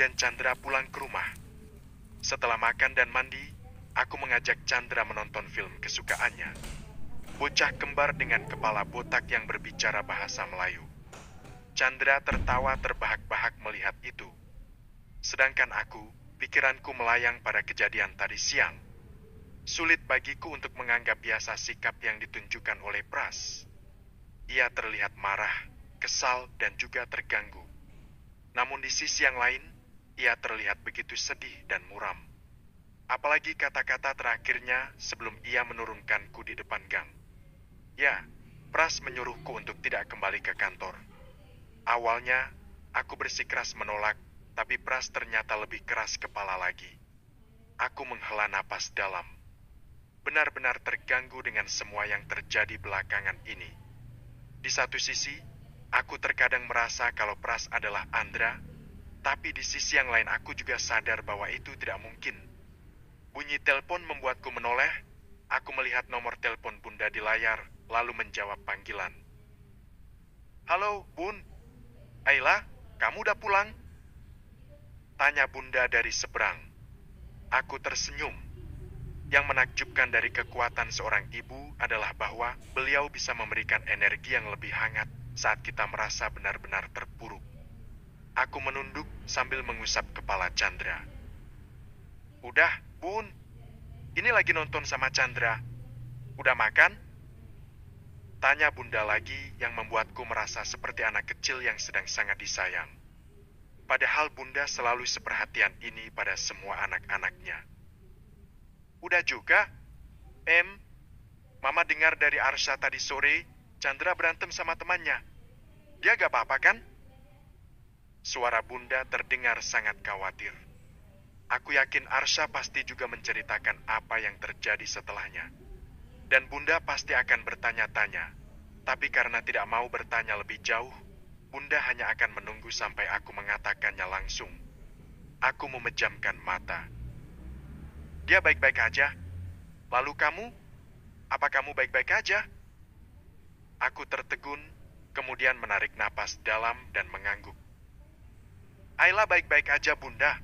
dan Chandra pulang ke rumah. Setelah makan dan mandi, aku mengajak Chandra menonton film kesukaannya. Bocah kembar dengan kepala botak yang berbicara bahasa Melayu. Chandra tertawa terbahak-bahak melihat itu. Sedangkan aku, pikiranku melayang pada kejadian tadi siang. Sulit bagiku untuk menganggap biasa sikap yang ditunjukkan oleh Pras. Ia terlihat marah, kesal, dan juga terganggu. Namun di sisi yang lain, ia terlihat begitu sedih dan muram. Apalagi kata-kata terakhirnya sebelum ia menurunkanku di depan gang. Ya, Pras menyuruhku untuk tidak kembali ke kantor. Awalnya, aku bersikeras menolak, tapi Pras ternyata lebih keras kepala lagi. Aku menghela napas dalam. Benar-benar terganggu dengan semua yang terjadi belakangan ini. Di satu sisi, aku terkadang merasa kalau Pras adalah Andra, tapi di sisi yang lain aku juga sadar bahwa itu tidak mungkin. Bunyi telepon membuatku menoleh. Aku melihat nomor telepon Bunda di layar, lalu menjawab panggilan. Halo, Bun. Ayla, kamu udah pulang? Tanya Bunda dari seberang. Aku tersenyum. Yang menakjubkan dari kekuatan seorang ibu adalah bahwa beliau bisa memberikan energi yang lebih hangat saat kita merasa benar-benar terpuruk. Aku menunduk sambil mengusap kepala Chandra. Udah, Bun. Ini lagi nonton sama Chandra. Udah makan? Tanya Bunda lagi yang membuatku merasa seperti anak kecil yang sedang sangat disayang. Padahal Bunda selalu seperhatian ini pada semua anak-anaknya. Udah juga? Mama dengar dari Arsha tadi sore, Chandra berantem sama temannya. Dia gak apa-apa kan? Suara Bunda terdengar sangat khawatir. Aku yakin Arsha pasti juga menceritakan apa yang terjadi setelahnya. Dan Bunda pasti akan bertanya-tanya. Tapi karena tidak mau bertanya lebih jauh, Bunda hanya akan menunggu sampai aku mengatakannya langsung. Aku memejamkan mata. Dia baik-baik aja. Lalu kamu? Apa kamu baik-baik aja? Aku tertegun, kemudian menarik napas dalam dan mengangguk. Ayla baik-baik aja, Bunda.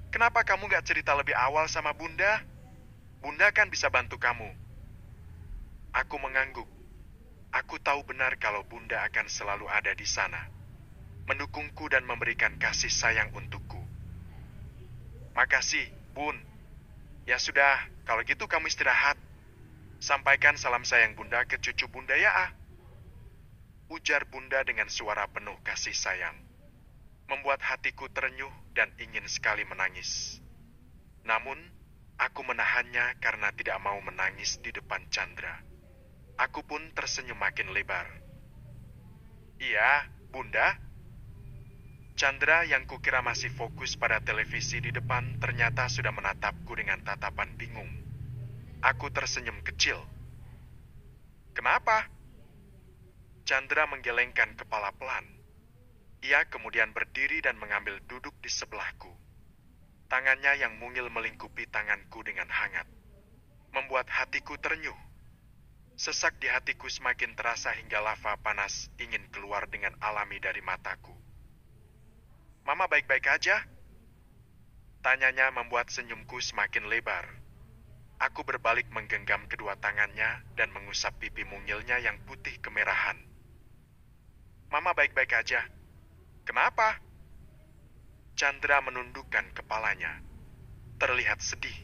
Kenapa kamu gak cerita lebih awal sama Bunda? Bunda kan bisa bantu kamu. Aku mengangguk. Aku tahu benar kalau Bunda akan selalu ada di sana, mendukungku dan memberikan kasih sayang untukku. Makasih, Bun. Ya sudah, kalau gitu kamu istirahat. Sampaikan salam sayang Bunda ke cucu Bunda ya, ah. Ujar Bunda dengan suara penuh kasih sayang. Membuat hatiku terenyuh dan ingin sekali menangis. Namun, aku menahannya karena tidak mau menangis di depan Chandra. Aku pun tersenyum makin lebar. Iya, Bunda. Chandra yang kukira masih fokus pada televisi di depan ternyata sudah menatapku dengan tatapan bingung. Aku tersenyum kecil. Kenapa? Chandra menggelengkan kepala pelan. Ia kemudian berdiri dan mengambil duduk di sebelahku. Tangannya yang mungil melingkupi tanganku dengan hangat. Membuat hatiku terenyuh. Sesak di hatiku semakin terasa hingga lava panas ingin keluar dengan alami dari mataku. Mama baik-baik aja? Tanyanya membuat senyumku semakin lebar. Aku berbalik menggenggam kedua tangannya dan mengusap pipi mungilnya yang putih kemerahan. Mama baik-baik aja. Kenapa? Chandra menundukkan kepalanya. Terlihat sedih.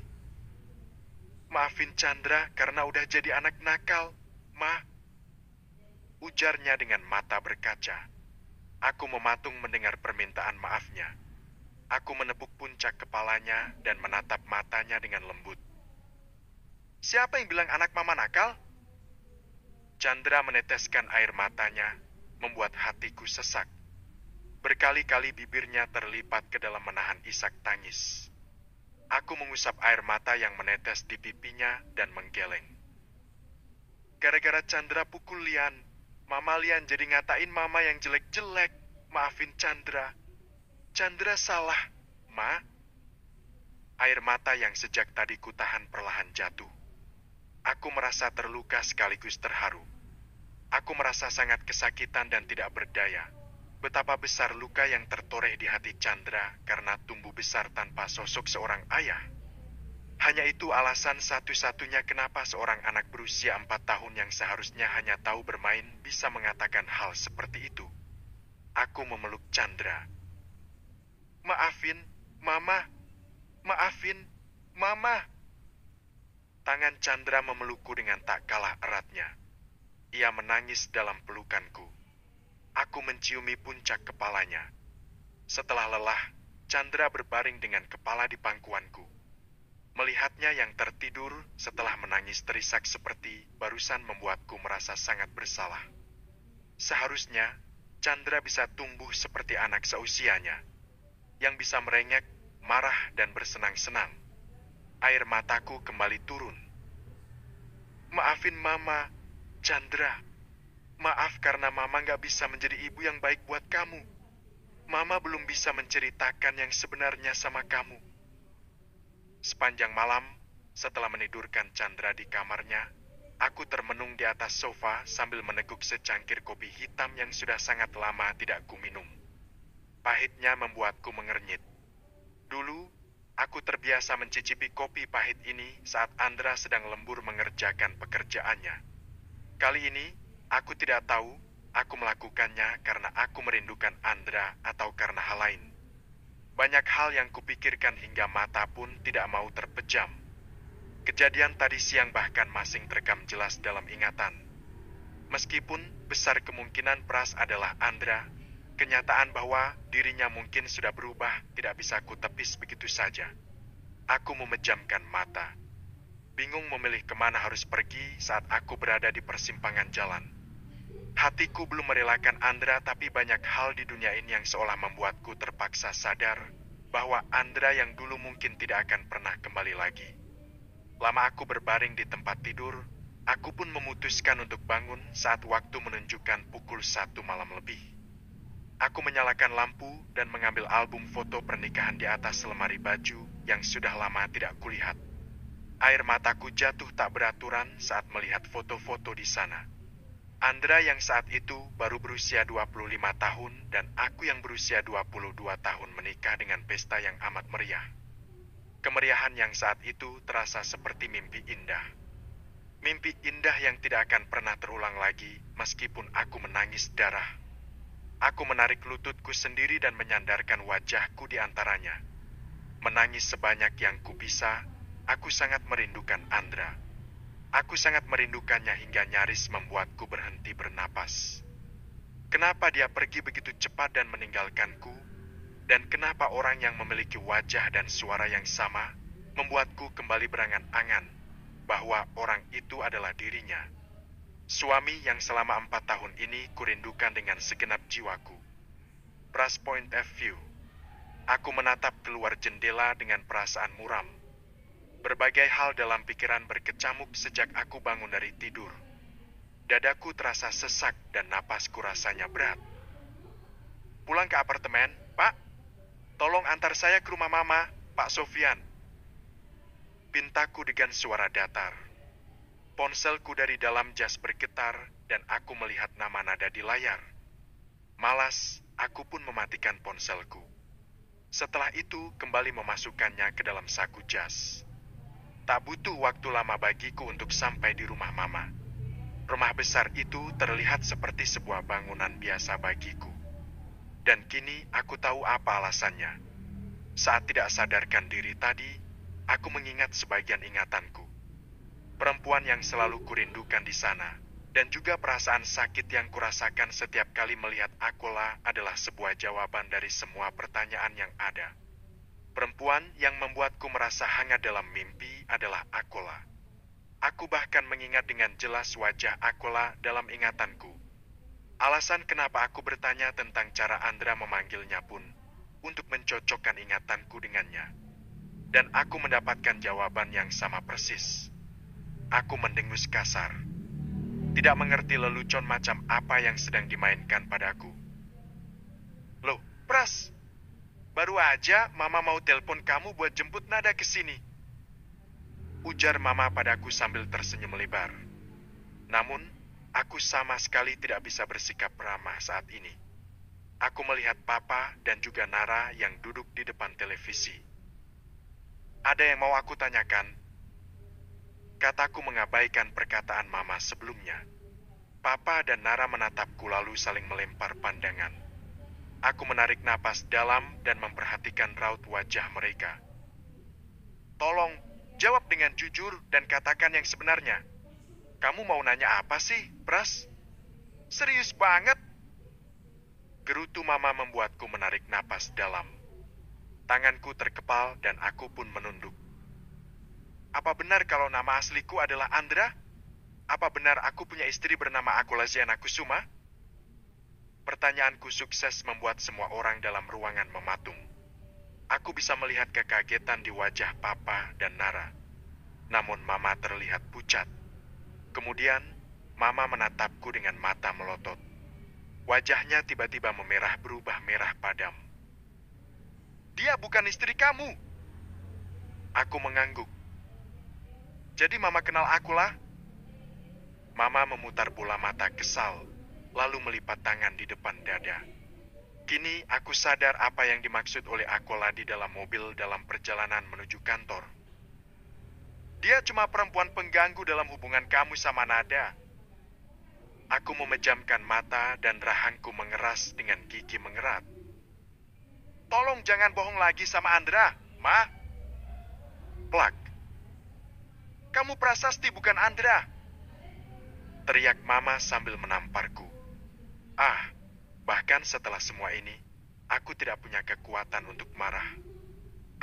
Maafin Chandra karena udah jadi anak nakal, Ma. Ujarnya dengan mata berkaca. Aku mematung mendengar permintaan maafnya. Aku menepuk puncak kepalanya dan menatap matanya dengan lembut. Siapa yang bilang anak mama nakal? Chandra meneteskan air matanya, membuat hatiku sesak. Berkali-kali bibirnya terlipat ke dalam menahan isak tangis. Aku mengusap air mata yang menetes di pipinya dan menggeleng. Gara-gara Chandra pukul Lian, Mama Lian jadi ngatain Mama yang jelek-jelek. Maafin Chandra. Chandra salah, Ma. Air mata yang sejak tadi kutahan perlahan jatuh. Aku merasa terluka sekaligus terharu. Aku merasa sangat kesakitan dan tidak berdaya. Betapa besar luka yang tertoreh di hati Chandra karena tumbuh besar tanpa sosok seorang ayah. Hanya itu alasan satu-satunya kenapa seorang anak berusia 4 tahun yang seharusnya hanya tahu bermain bisa mengatakan hal seperti itu. Aku memeluk Chandra. Maafin, Mama. Maafin, Mama. Tangan Chandra memelukku dengan tak kalah eratnya. Ia menangis dalam pelukanku. Aku menciumi puncak kepalanya. Setelah lelah, Chandra berbaring dengan kepala di pangkuanku. Melihatnya yang tertidur setelah menangis terisak seperti barusan membuatku merasa sangat bersalah. Seharusnya, Chandra bisa tumbuh seperti anak seusianya, yang bisa merengek, marah, dan bersenang-senang. Air mataku kembali turun. Maafin Mama, Chandra. Maaf karena Mama gak bisa menjadi ibu yang baik buat kamu. Mama belum bisa menceritakan yang sebenarnya sama kamu. Sepanjang malam, setelah menidurkan Chandra di kamarnya, aku termenung di atas sofa sambil meneguk secangkir kopi hitam yang sudah sangat lama tidak kuminum. Pahitnya membuatku mengernyit. Dulu, aku terbiasa mencicipi kopi pahit ini saat Andra sedang lembur mengerjakan pekerjaannya. Kali ini, aku tidak tahu aku melakukannya karena aku merindukan Andra atau karena hal lain. Banyak hal yang kupikirkan hingga mata pun tidak mau terpejam. Kejadian tadi siang bahkan masih terekam jelas dalam ingatan. Meskipun besar kemungkinan Pras adalah Andra, kenyataan bahwa dirinya mungkin sudah berubah tidak bisa kutepis begitu saja. Aku memejamkan mata. Bingung memilih kemana harus pergi saat aku berada di persimpangan jalan. Hatiku belum merelakan Andra, tapi banyak hal di dunia ini yang seolah membuatku terpaksa sadar bahwa Andra yang dulu mungkin tidak akan pernah kembali lagi. Lama aku berbaring di tempat tidur, aku pun memutuskan untuk bangun saat waktu menunjukkan pukul 1 malam lebih. Aku menyalakan lampu dan mengambil album foto pernikahan di atas lemari baju yang sudah lama tidak kulihat. Air mataku jatuh tak beraturan saat melihat foto-foto di sana. Andra yang saat itu baru berusia 25 tahun dan aku yang berusia 22 tahun menikah dengan pesta yang amat meriah. Kemeriahan yang saat itu terasa seperti mimpi indah. Mimpi indah yang tidak akan pernah terulang lagi meskipun aku menangis darah. Aku menarik lututku sendiri dan menyandarkan wajahku di antaranya. Menangis sebanyak yang kubisa, aku sangat merindukan Andra. Aku sangat merindukannya hingga nyaris membuatku berhenti bernapas. Kenapa dia pergi begitu cepat dan meninggalkanku? Dan kenapa orang yang memiliki wajah dan suara yang sama membuatku kembali berangan-angan bahwa orang itu adalah dirinya? Suami yang selama 4 tahun ini kurindukan dengan segenap jiwaku. Pras Point of View. Aku menatap keluar jendela dengan perasaan muram. Berbagai hal dalam pikiran berkecamuk sejak aku bangun dari tidur. Dadaku terasa sesak dan napasku rasanya berat. Pulang ke apartemen, Pak. Tolong antar saya ke rumah Mama, Pak Sofian. Pintaku dengan suara datar. Ponselku dari dalam jas bergetar dan aku melihat nama nada di layar. Malas, aku pun mematikan ponselku. Setelah itu, kembali memasukkannya ke dalam saku jas. Tak butuh waktu lama bagiku untuk sampai di rumah Mama. Rumah besar itu terlihat seperti sebuah bangunan biasa bagiku. Dan kini aku tahu apa alasannya. Saat tidak sadarkan diri tadi, aku mengingat sebagian ingatanku. Perempuan yang selalu kurindukan di sana, dan juga perasaan sakit yang kurasakan setiap kali melihat Akola adalah sebuah jawaban dari semua pertanyaan yang ada. Perempuan yang membuatku merasa hangat dalam mimpi adalah Akola. Aku bahkan mengingat dengan jelas wajah Akola dalam ingatanku. Alasan kenapa aku bertanya tentang cara Andra memanggilnya pun untuk mencocokkan ingatanku dengannya. Dan aku mendapatkan jawaban yang sama persis. Aku mendengus kasar. Tidak mengerti lelucon macam apa yang sedang dimainkan padaku. Loh, Pras! Baru aja Mama mau telepon kamu buat jemput Nada ke sini. Ujar Mama padaku sambil tersenyum lebar. Namun, aku sama sekali tidak bisa bersikap ramah saat ini. Aku melihat Papa dan juga Nara yang duduk di depan televisi. Ada yang mau aku tanyakan? Kataku mengabaikan perkataan Mama sebelumnya. Papa dan Nara menatapku lalu saling melempar pandangan. Aku menarik napas dalam dan memperhatikan raut wajah mereka. Tolong, jawab dengan jujur dan katakan yang sebenarnya. Kamu mau nanya apa sih, Pras? Serius banget? Gerutu Mama membuatku menarik napas dalam. Tanganku terkepal dan aku pun menunduk. Apa benar kalau nama asliku adalah Andra? Apa benar aku punya istri bernama Akulaziana Kusuma? Pertanyaanku sukses membuat semua orang dalam ruangan mematung. Aku bisa melihat kekagetan di wajah Papa dan Nara. Namun Mama terlihat pucat. Kemudian, Mama menatapku dengan mata melotot. Wajahnya tiba-tiba memerah berubah merah padam. Dia bukan istri kamu. Aku mengangguk. Jadi Mama kenal akulah? Mama memutar bola mata kesal, lalu melipat tangan di depan dada. Kini aku sadar apa yang dimaksud oleh Akola di dalam mobil dalam perjalanan menuju kantor. Dia cuma perempuan pengganggu dalam hubungan kamu sama Nada. Aku memejamkan mata dan rahangku mengeras dengan gigi mengerat. Tolong jangan bohong lagi sama Andra, Ma. Plak. Kamu prasasti bukan Andra. Teriak Mama sambil menamparku. Bahkan setelah semua ini, aku tidak punya kekuatan untuk marah.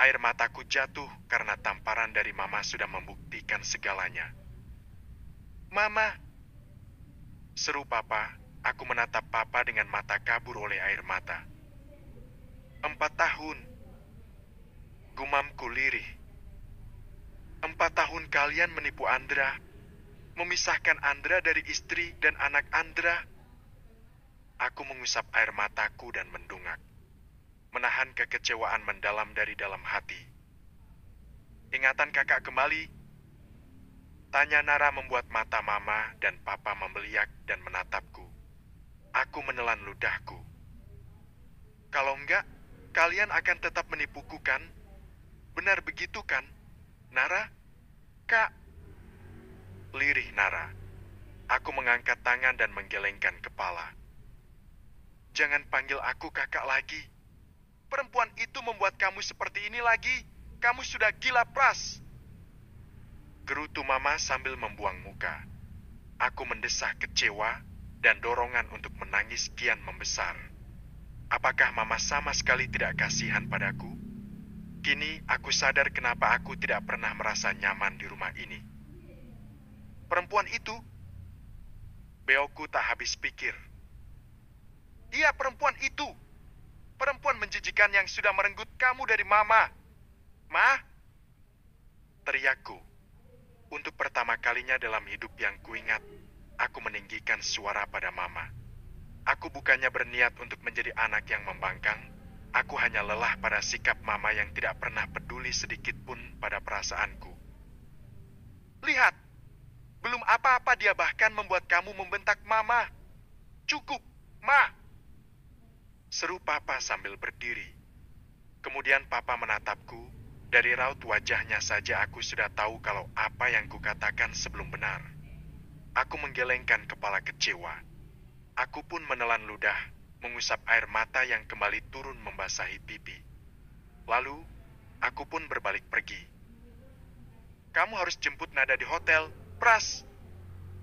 Air mataku jatuh karena tamparan dari Mama sudah membuktikan segalanya. Mama! Seru Papa, aku menatap Papa dengan mata kabur oleh air mata. 4 tahun. Gumamku lirih. 4 tahun kalian menipu Andra. Memisahkan Andra dari istri dan anak Andra. Aku mengusap air mataku dan mendungak. Menahan kekecewaan mendalam dari dalam hati. Ingatan kakak kembali? Tanya Nara membuat mata Mama dan Papa membeliak dan menatapku. Aku menelan ludahku. Kalau enggak, kalian akan tetap menipuku kan? Benar begitu kan, Nara? Kak. Lirih Nara. Aku mengangkat tangan dan menggelengkan kepala. Jangan panggil aku kakak lagi. Perempuan itu membuat kamu seperti ini lagi. Kamu sudah gila, Pras. Gerutu Mama sambil membuang muka. Aku mendesah kecewa dan dorongan untuk menangis kian membesar. Apakah Mama sama sekali tidak kasihan padaku? Kini aku sadar kenapa aku tidak pernah merasa nyaman di rumah ini. Perempuan itu, beoku tak habis pikir. Iya, perempuan itu. Perempuan menjijikan yang sudah merenggut kamu dari Mama. Ma? Teriakku. Untuk pertama kalinya dalam hidup yang kuingat, aku meninggikan suara pada Mama. Aku bukannya berniat untuk menjadi anak yang membangkang. Aku hanya lelah pada sikap Mama yang tidak pernah peduli sedikit pun pada perasaanku. Lihat. Belum apa-apa dia bahkan membuat kamu membentak Mama. Cukup, Ma. Seru Papa sambil berdiri. Kemudian Papa menatapku. Dari raut wajahnya saja aku sudah tahu kalau apa yang kukatakan sebelum benar. Aku menggelengkan kepala kecewa. Aku pun menelan ludah, mengusap air mata yang kembali turun membasahi pipi. Lalu, aku pun berbalik pergi. Kamu harus jemput Nada di hotel. Pras,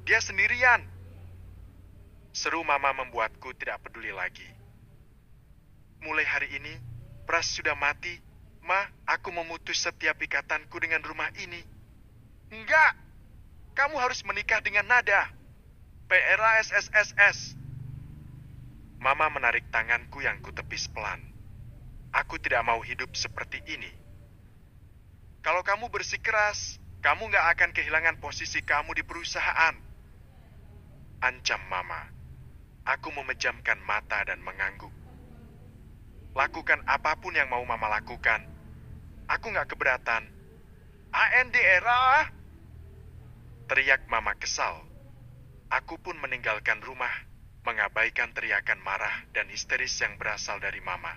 dia sendirian. Seru Mama membuatku tidak peduli lagi. Mulai hari ini, Pras sudah mati. Ma, aku memutus setiap ikatanku dengan rumah ini. Enggak, kamu harus menikah dengan Nada. PRASSSS. Mama menarik tanganku yang kutepis pelan. Aku tidak mau hidup seperti ini. Kalau kamu bersikeras, kamu gak akan kehilangan posisi kamu di perusahaan. Ancam Mama. Aku memejamkan mata dan mengangguk. Lakukan apapun yang mau Mama lakukan. Aku gak keberatan. ANDRA! Teriak Mama kesal. Aku pun meninggalkan rumah, mengabaikan teriakan marah dan histeris yang berasal dari Mama.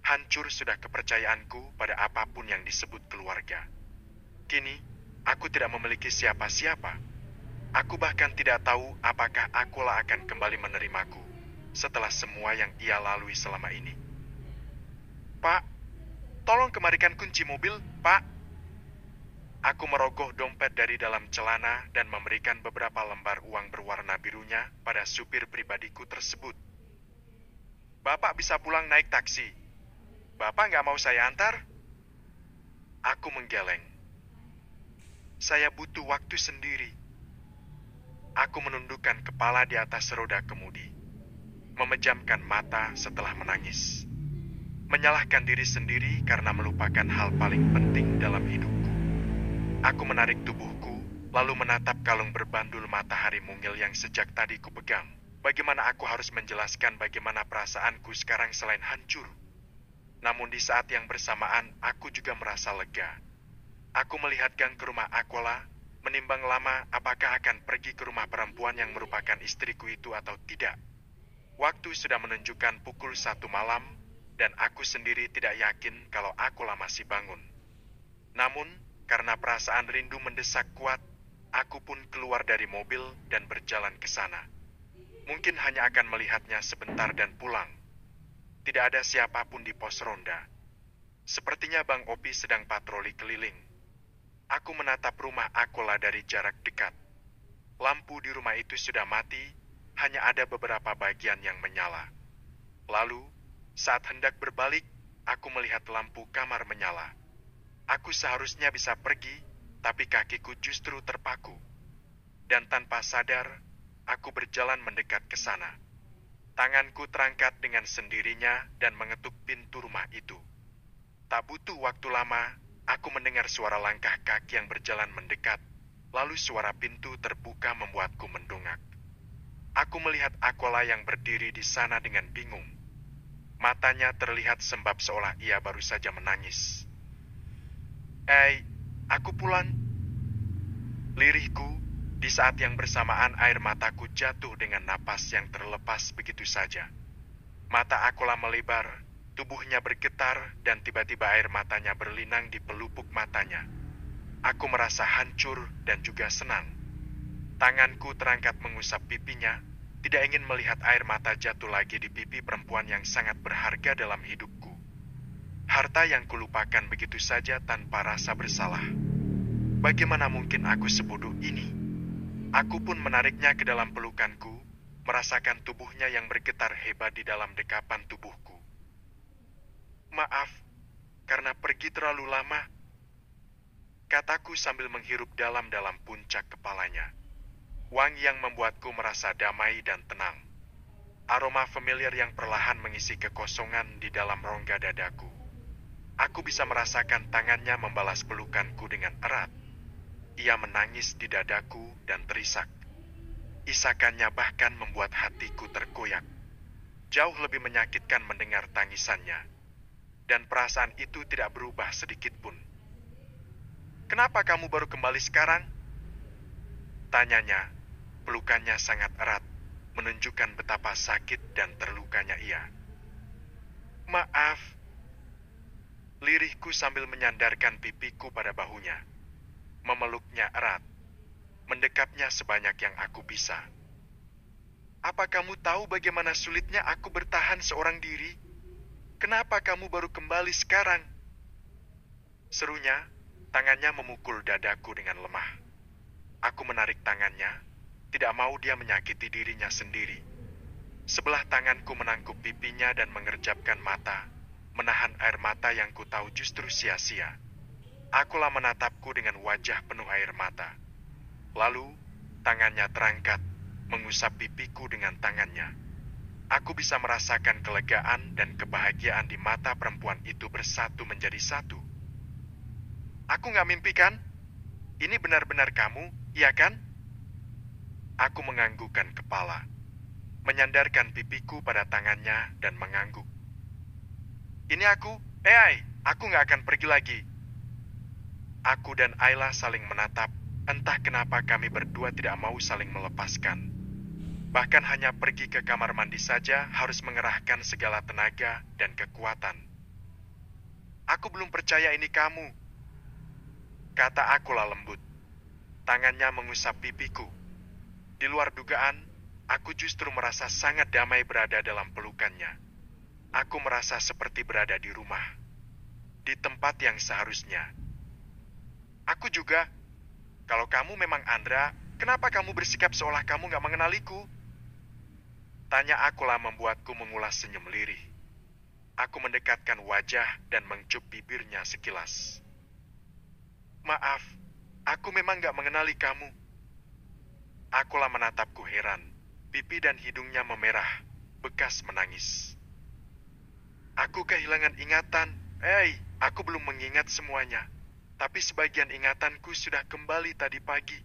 Hancur sudah kepercayaanku pada apapun yang disebut keluarga. Kini, aku tidak memiliki siapa-siapa. Aku bahkan tidak tahu apakah Aquila akan kembali menerimaku setelah semua yang ia lalui selama ini. Pak, tolong kemarikan kunci mobil, Pak. Aku merogoh dompet dari dalam celana dan memberikan beberapa lembar uang berwarna birunya pada supir pribadiku tersebut. Bapak bisa pulang naik taksi. Bapak nggak mau saya antar? Aku menggeleng. Saya butuh waktu sendiri. Aku menundukkan kepala di atas roda kemudi, memejamkan mata setelah menangis. Menyalahkan diri sendiri karena melupakan hal paling penting dalam hidupku. Aku menarik tubuhku, lalu menatap kalung berbandul matahari mungil yang sejak tadi kupegang. Bagaimana aku harus menjelaskan bagaimana perasaanku sekarang selain hancur? Namun di saat yang bersamaan, aku juga merasa lega. Aku melihat gang ke rumah Aquila, menimbang lama apakah akan pergi ke rumah perempuan yang merupakan istriku itu atau tidak. Waktu sudah menunjukkan pukul 1 malam, dan aku sendiri tidak yakin kalau Aquila masih bangun. Namun, karena perasaan rindu mendesak kuat, aku pun keluar dari mobil dan berjalan ke sana. Mungkin hanya akan melihatnya sebentar dan pulang. Tidak ada siapapun di pos ronda. Sepertinya Bang Opi sedang patroli keliling. Aku menatap rumah Aquila dari jarak dekat. Lampu di rumah itu sudah mati, hanya ada beberapa bagian yang menyala. Lalu, saat hendak berbalik, aku melihat lampu kamar menyala. Aku seharusnya bisa pergi, tapi kakiku justru terpaku. Dan tanpa sadar, aku berjalan mendekat ke sana. Tanganku terangkat dengan sendirinya dan mengetuk pintu rumah itu. Tak butuh waktu lama, aku mendengar suara langkah kaki yang berjalan mendekat, lalu suara pintu terbuka membuatku mendongak. Aku melihat Aquila yang berdiri di sana dengan bingung. Matanya terlihat sembab seolah ia baru saja menangis. Aku pulang. Lirihku. Di saat yang bersamaan air mataku jatuh dengan napas yang terlepas begitu saja. Mata Aquila melebar, tubuhnya bergetar, dan tiba-tiba air matanya berlinang di pelupuk matanya. Aku merasa hancur dan juga senang. Tanganku terangkat mengusap pipinya, tidak ingin melihat air mata jatuh lagi di pipi perempuan yang sangat berharga dalam hidupku. Harta yang kulupakan begitu saja tanpa rasa bersalah. Bagaimana mungkin aku sebodoh ini? Aku pun menariknya ke dalam pelukanku, merasakan tubuhnya yang bergetar hebat di dalam dekapan tubuhku. Maaf, karena pergi terlalu lama, kataku sambil menghirup dalam-dalam puncak kepalanya. Wangi yang membuatku merasa damai dan tenang. Aroma familiar yang perlahan mengisi kekosongan di dalam rongga dadaku. Aku bisa merasakan tangannya membalas pelukanku dengan erat. Ia menangis di dadaku dan terisak. Isakannya bahkan membuat hatiku terkoyak. Jauh lebih menyakitkan mendengar tangisannya. Dan perasaan itu tidak berubah sedikit pun. Kenapa kamu baru kembali sekarang? Tanyanya, pelukannya sangat erat, menunjukkan betapa sakit dan terlukanya ia. Maaf. Lirihku sambil menyandarkan pipiku pada bahunya. Memeluknya erat, mendekapnya sebanyak yang aku bisa. Apa kamu tahu bagaimana sulitnya aku bertahan seorang diri? Kenapa kamu baru kembali sekarang? Serunya, tangannya memukul dadaku dengan lemah. Aku menarik tangannya, tidak mau dia menyakiti dirinya sendiri. Sebelah tanganku menangkup pipinya dan mengerjapkan mata, menahan air mata yang ku tahu justru sia-sia. Aquila menatapku dengan wajah penuh air mata. Lalu, tangannya terangkat, mengusap pipiku dengan tangannya. Aku bisa merasakan kelegaan dan kebahagiaan di mata perempuan itu bersatu menjadi satu. Aku nggak mimpi kan? Ini benar-benar kamu, iya kan? Aku menganggukkan kepala, menyandarkan pipiku pada tangannya dan mengangguk. Ini aku, aku nggak akan pergi lagi. Aku dan Ayla saling menatap, entah kenapa kami berdua tidak mau saling melepaskan. Bahkan hanya pergi ke kamar mandi saja harus mengerahkan segala tenaga dan kekuatan. Aku belum percaya ini kamu, kata Akula lembut. Tangannya mengusap pipiku. Di luar dugaan, aku justru merasa sangat damai berada dalam pelukannya. Aku merasa seperti berada di rumah, di tempat yang seharusnya. Aku juga. Kalau kamu memang Andra, kenapa kamu bersikap seolah kamu gak mengenaliku? Tanya Akula membuatku mengulas senyum lirih. Aku mendekatkan wajah dan mencup bibirnya sekilas. Maaf, aku memang gak mengenali kamu. Akula menatapku heran. Pipi dan hidungnya memerah, bekas menangis. Aku kehilangan ingatan. Aku belum mengingat semuanya. Tapi sebagian ingatanku sudah kembali tadi pagi.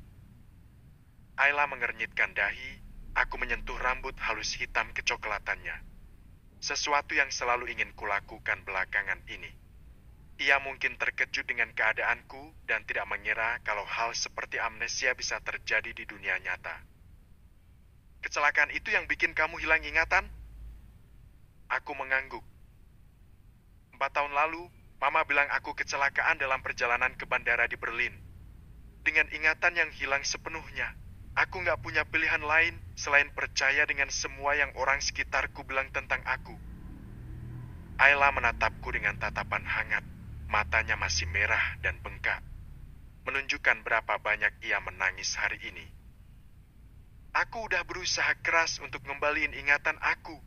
Ayla mengernyitkan dahi. Aku menyentuh rambut halus hitam kecoklatannya. Sesuatu yang selalu ingin kulakukan belakangan ini. Ia mungkin terkejut dengan keadaanku dan tidak mengira kalau hal seperti amnesia bisa terjadi di dunia nyata. Kecelakaan itu yang bikin kamu hilang ingatan? Aku mengangguk. 4 tahun lalu, Mama bilang aku kecelakaan dalam perjalanan ke bandara di Berlin. Dengan ingatan yang hilang sepenuhnya, aku nggak punya pilihan lain selain percaya dengan semua yang orang sekitarku bilang tentang aku. Ayla menatapku dengan tatapan hangat. Matanya masih merah dan bengkak, menunjukkan berapa banyak ia menangis hari ini. Aku udah berusaha keras untuk ngembaliin ingatan aku.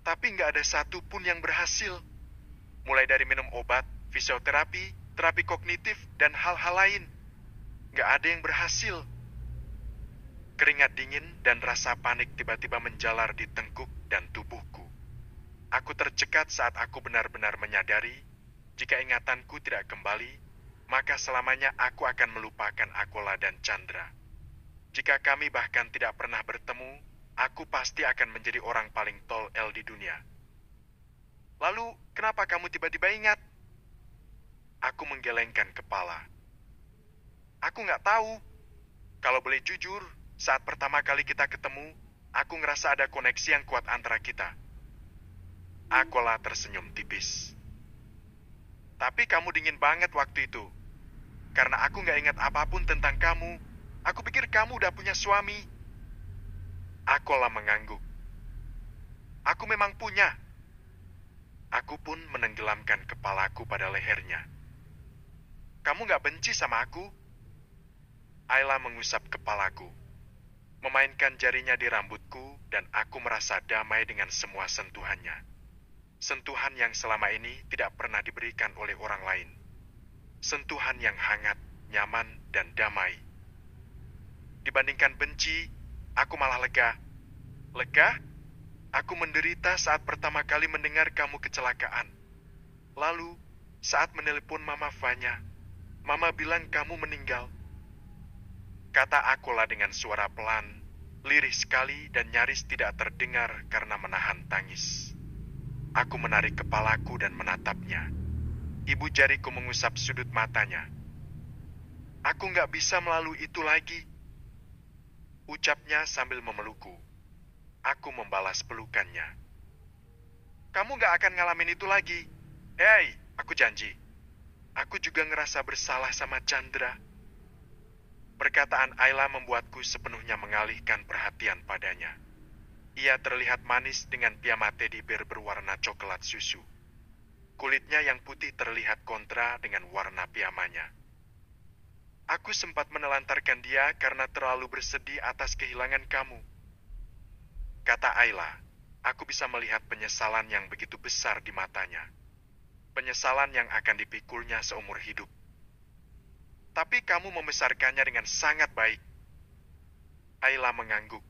Tapi nggak ada satupun yang berhasil. Mulai dari minum obat, fisioterapi, terapi kognitif, dan hal-hal lain. Nggak ada yang berhasil. Keringat dingin dan rasa panik tiba-tiba menjalar di tengkuk dan tubuhku. Aku tercekat saat aku benar-benar menyadari jika ingatanku tidak kembali, maka selamanya aku akan melupakan Akula dan Chandra. Jika kami bahkan tidak pernah bertemu, aku pasti akan menjadi orang paling tolol di dunia. Lalu, kenapa kamu tiba-tiba ingat? Aku menggelengkan kepala. Aku nggak tahu. Kalau boleh jujur, saat pertama kali kita ketemu, aku ngerasa ada koneksi yang kuat antara kita. Akula tersenyum tipis. Tapi kamu dingin banget waktu itu. Karena aku nggak ingat apapun tentang kamu. Aku pikir kamu udah punya suami. Akula mengangguk. Aku memang punya. Aku pun menenggelamkan kepalaku pada lehernya. Kamu nggak benci sama aku? Ayla mengusap kepalaku, memainkan jarinya di rambutku, dan aku merasa damai dengan semua sentuhannya. Sentuhan yang selama ini tidak pernah diberikan oleh orang lain. Sentuhan yang hangat, nyaman, dan damai. Dibandingkan benci, aku malah lega. Lega? Aku menderita saat pertama kali mendengar kamu kecelakaan. Lalu, saat menelepon Mama Vanya, Mama bilang kamu meninggal. Kata Akula dengan suara pelan, lirih sekali dan nyaris tidak terdengar karena menahan tangis. Aku menarik kepalaku dan menatapnya. Ibu jariku mengusap sudut matanya. Aku nggak bisa melalui itu lagi, ucapnya sambil memelukku. Aku membalas pelukannya. Kamu nggak akan ngalamin itu lagi. Aku janji. Aku juga ngerasa bersalah sama Chandra. Perkataan Ayla membuatku sepenuhnya mengalihkan perhatian padanya. Ia terlihat manis dengan piyama teddy bear berwarna coklat susu. Kulitnya yang putih terlihat kontra dengan warna piyamanya. Aku sempat menelantarkan dia karena terlalu bersedih atas kehilangan kamu. Kata Ayla, aku bisa melihat penyesalan yang begitu besar di matanya. Penyesalan yang akan dipikulnya seumur hidup. Tapi kamu membesarkannya dengan sangat baik. Ayla mengangguk.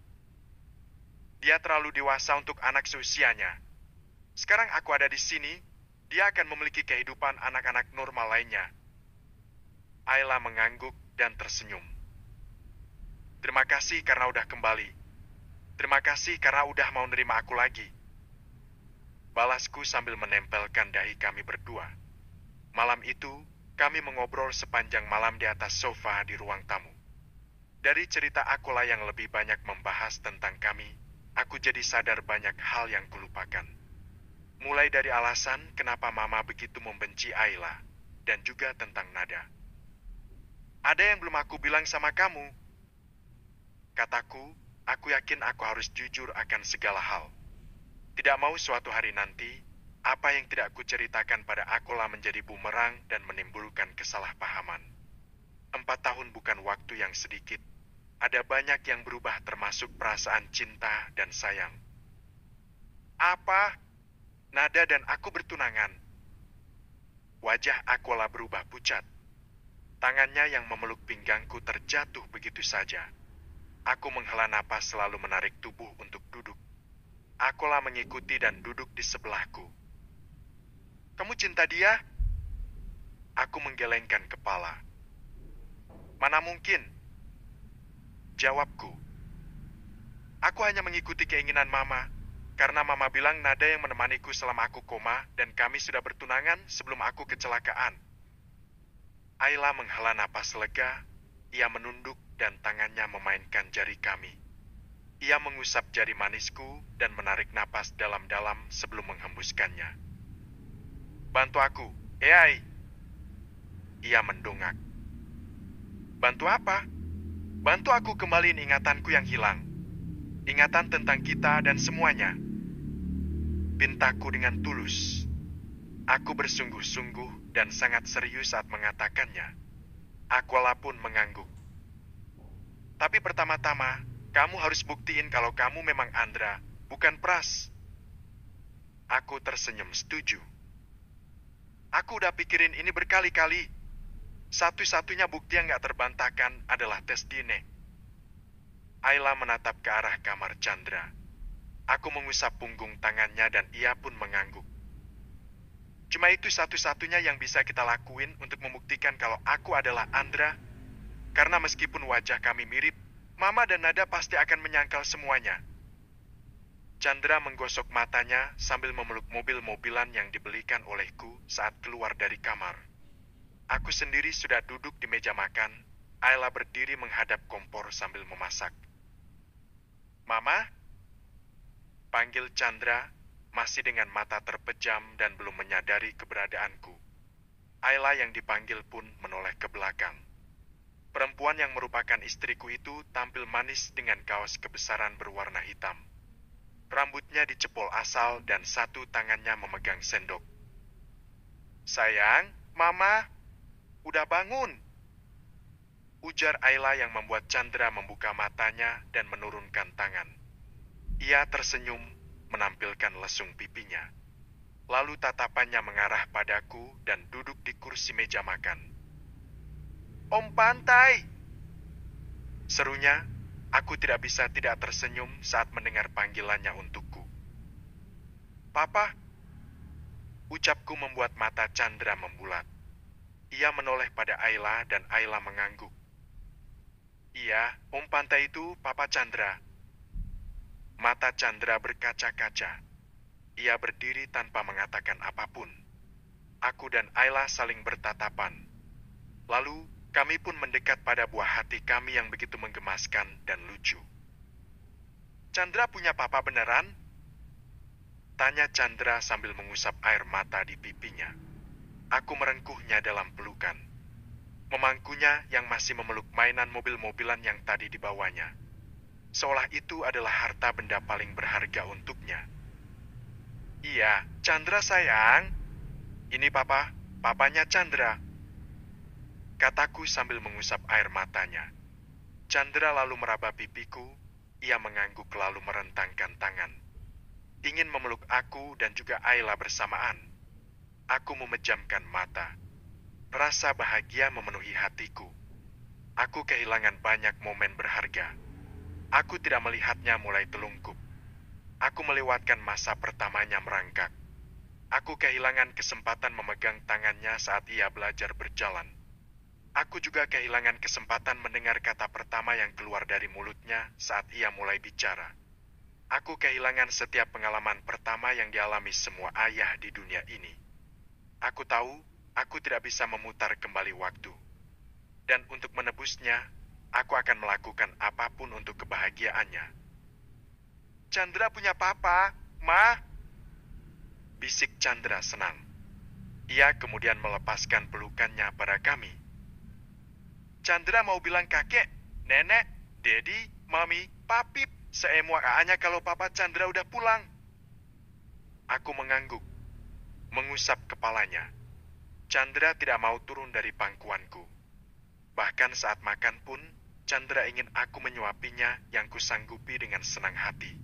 Dia terlalu dewasa untuk anak seusianya. Sekarang aku ada di sini, dia akan memiliki kehidupan anak-anak normal lainnya. Ayla mengangguk dan tersenyum. Terima kasih karena udah kembali. Terima kasih karena udah mau nerima aku lagi. Balasku sambil menempelkan dahi kami berdua. Malam itu, kami mengobrol sepanjang malam di atas sofa di ruang tamu. Dari cerita Akola yang lebih banyak membahas tentang kami, aku jadi sadar banyak hal yang kulupakan. Mulai dari alasan kenapa Mama begitu membenci Ayla, dan juga tentang Nada. Ada yang belum aku bilang sama kamu. Kataku, aku yakin aku harus jujur akan segala hal. Tidak mau suatu hari nanti, apa yang tidak kuceritakan pada Akola menjadi bumerang dan menimbulkan kesalahpahaman. 4 tahun bukan waktu yang sedikit. Ada banyak yang berubah termasuk perasaan cinta dan sayang. Apa? Nada dan aku bertunangan. Wajah Akola berubah pucat. Tangannya yang memeluk pinggangku terjatuh begitu saja. Aku menghela napas selalu menarik tubuh untuk duduk. Akola mengikuti dan duduk di sebelahku. Kamu cinta dia? Aku menggelengkan kepala. Mana mungkin? Jawabku. Aku hanya mengikuti keinginan Mama, karena Mama bilang Nada yang menemaniku selama aku koma dan kami sudah bertunangan sebelum aku kecelakaan. Ayla menghela napas lega, ia menunduk dan tangannya memainkan jari kami. Ia mengusap jari manisku dan menarik napas dalam-dalam sebelum menghembuskannya. Bantu aku, Ai. Ia mendongak. Bantu apa? Bantu aku kembaliin ingatanku yang hilang. Ingatan tentang kita dan semuanya. Pintaku dengan tulus. Aku bersungguh-sungguh dan sangat serius saat mengatakannya. Akola pun mengangguk. Tapi pertama-tama, kamu harus buktiin kalau kamu memang Andra, bukan Pras. Aku tersenyum setuju. Aku udah pikirin ini berkali-kali. Satu-satunya bukti yang gak terbantahkan adalah tes DNA. Ayla menatap ke arah kamar Chandra. Aku mengusap punggung tangannya dan ia pun mengangguk. Cuma itu satu-satunya yang bisa kita lakuin untuk membuktikan kalau aku adalah Andra. Karena meskipun wajah kami mirip, Mama dan Nada pasti akan menyangkal semuanya. Chandra menggosok matanya sambil memeluk mobil-mobilan yang dibelikan olehku saat keluar dari kamar. Aku sendiri sudah duduk di meja makan. Ayla berdiri menghadap kompor sambil memasak. Mama? Panggil Chandra, masih dengan mata terpejam dan belum menyadari keberadaanku. Ayla yang dipanggil pun menoleh ke belakang. Perempuan yang merupakan istriku itu tampil manis dengan kaos kebesaran berwarna hitam. Rambutnya dicepol asal dan satu tangannya memegang sendok. Sayang, Mama, udah bangun. Ujar Ayla yang membuat Chandra membuka matanya dan menurunkan tangan. Ia tersenyum, menampilkan lesung pipinya. Lalu tatapannya mengarah padaku dan duduk di kursi meja makan. Om Pantai! Serunya, aku tidak bisa tidak tersenyum saat mendengar panggilannya untukku. Papa! Ucapku membuat mata Chandra membulat. Ia menoleh pada Ayla dan Ayla mengangguk. Iya, Om Pantai itu Papa Chandra. Mata Chandra berkaca-kaca. Ia berdiri tanpa mengatakan apapun. Aku dan Ayla saling bertatapan. Lalu, kami pun mendekat pada buah hati kami yang begitu menggemaskan dan lucu. Chandra punya papa beneran? Tanya Chandra sambil mengusap air mata di pipinya. Aku merengkuhnya dalam pelukan. Memangkunya yang masih memeluk mainan mobil-mobilan yang tadi dibawanya. Seolah itu adalah harta benda paling berharga untuknya. Iya, Chandra sayang. Ini papa, papanya Chandra. Kataku sambil mengusap air matanya. Chandra lalu meraba pipiku, ia mengangguk lalu merentangkan tangan. Ingin memeluk aku dan juga Ayla bersamaan. Aku memejamkan mata. Rasa bahagia memenuhi hatiku. Aku kehilangan banyak momen berharga. Aku tidak melihatnya mulai telungkup. Aku melewatkan masa pertamanya merangkak. Aku kehilangan kesempatan memegang tangannya saat ia belajar berjalan. Aku juga kehilangan kesempatan mendengar kata pertama yang keluar dari mulutnya saat ia mulai bicara. Aku kehilangan setiap pengalaman pertama yang dialami semua ayah di dunia ini. Aku tahu, aku tidak bisa memutar kembali waktu. Dan untuk menebusnya, Aku akan melakukan apapun untuk kebahagiaannya. Chandra punya papa, Ma. Bisik Chandra senang. Ia kemudian melepaskan pelukannya pada kami. Chandra mau bilang kakek, nenek, dedi, mami, papi, semuanya kalau papa Chandra udah pulang. Aku mengangguk, mengusap kepalanya. Chandra tidak mau turun dari pangkuanku. Bahkan saat makan pun, Chandra ingin aku menyuapinya yang kusanggupi dengan senang hati.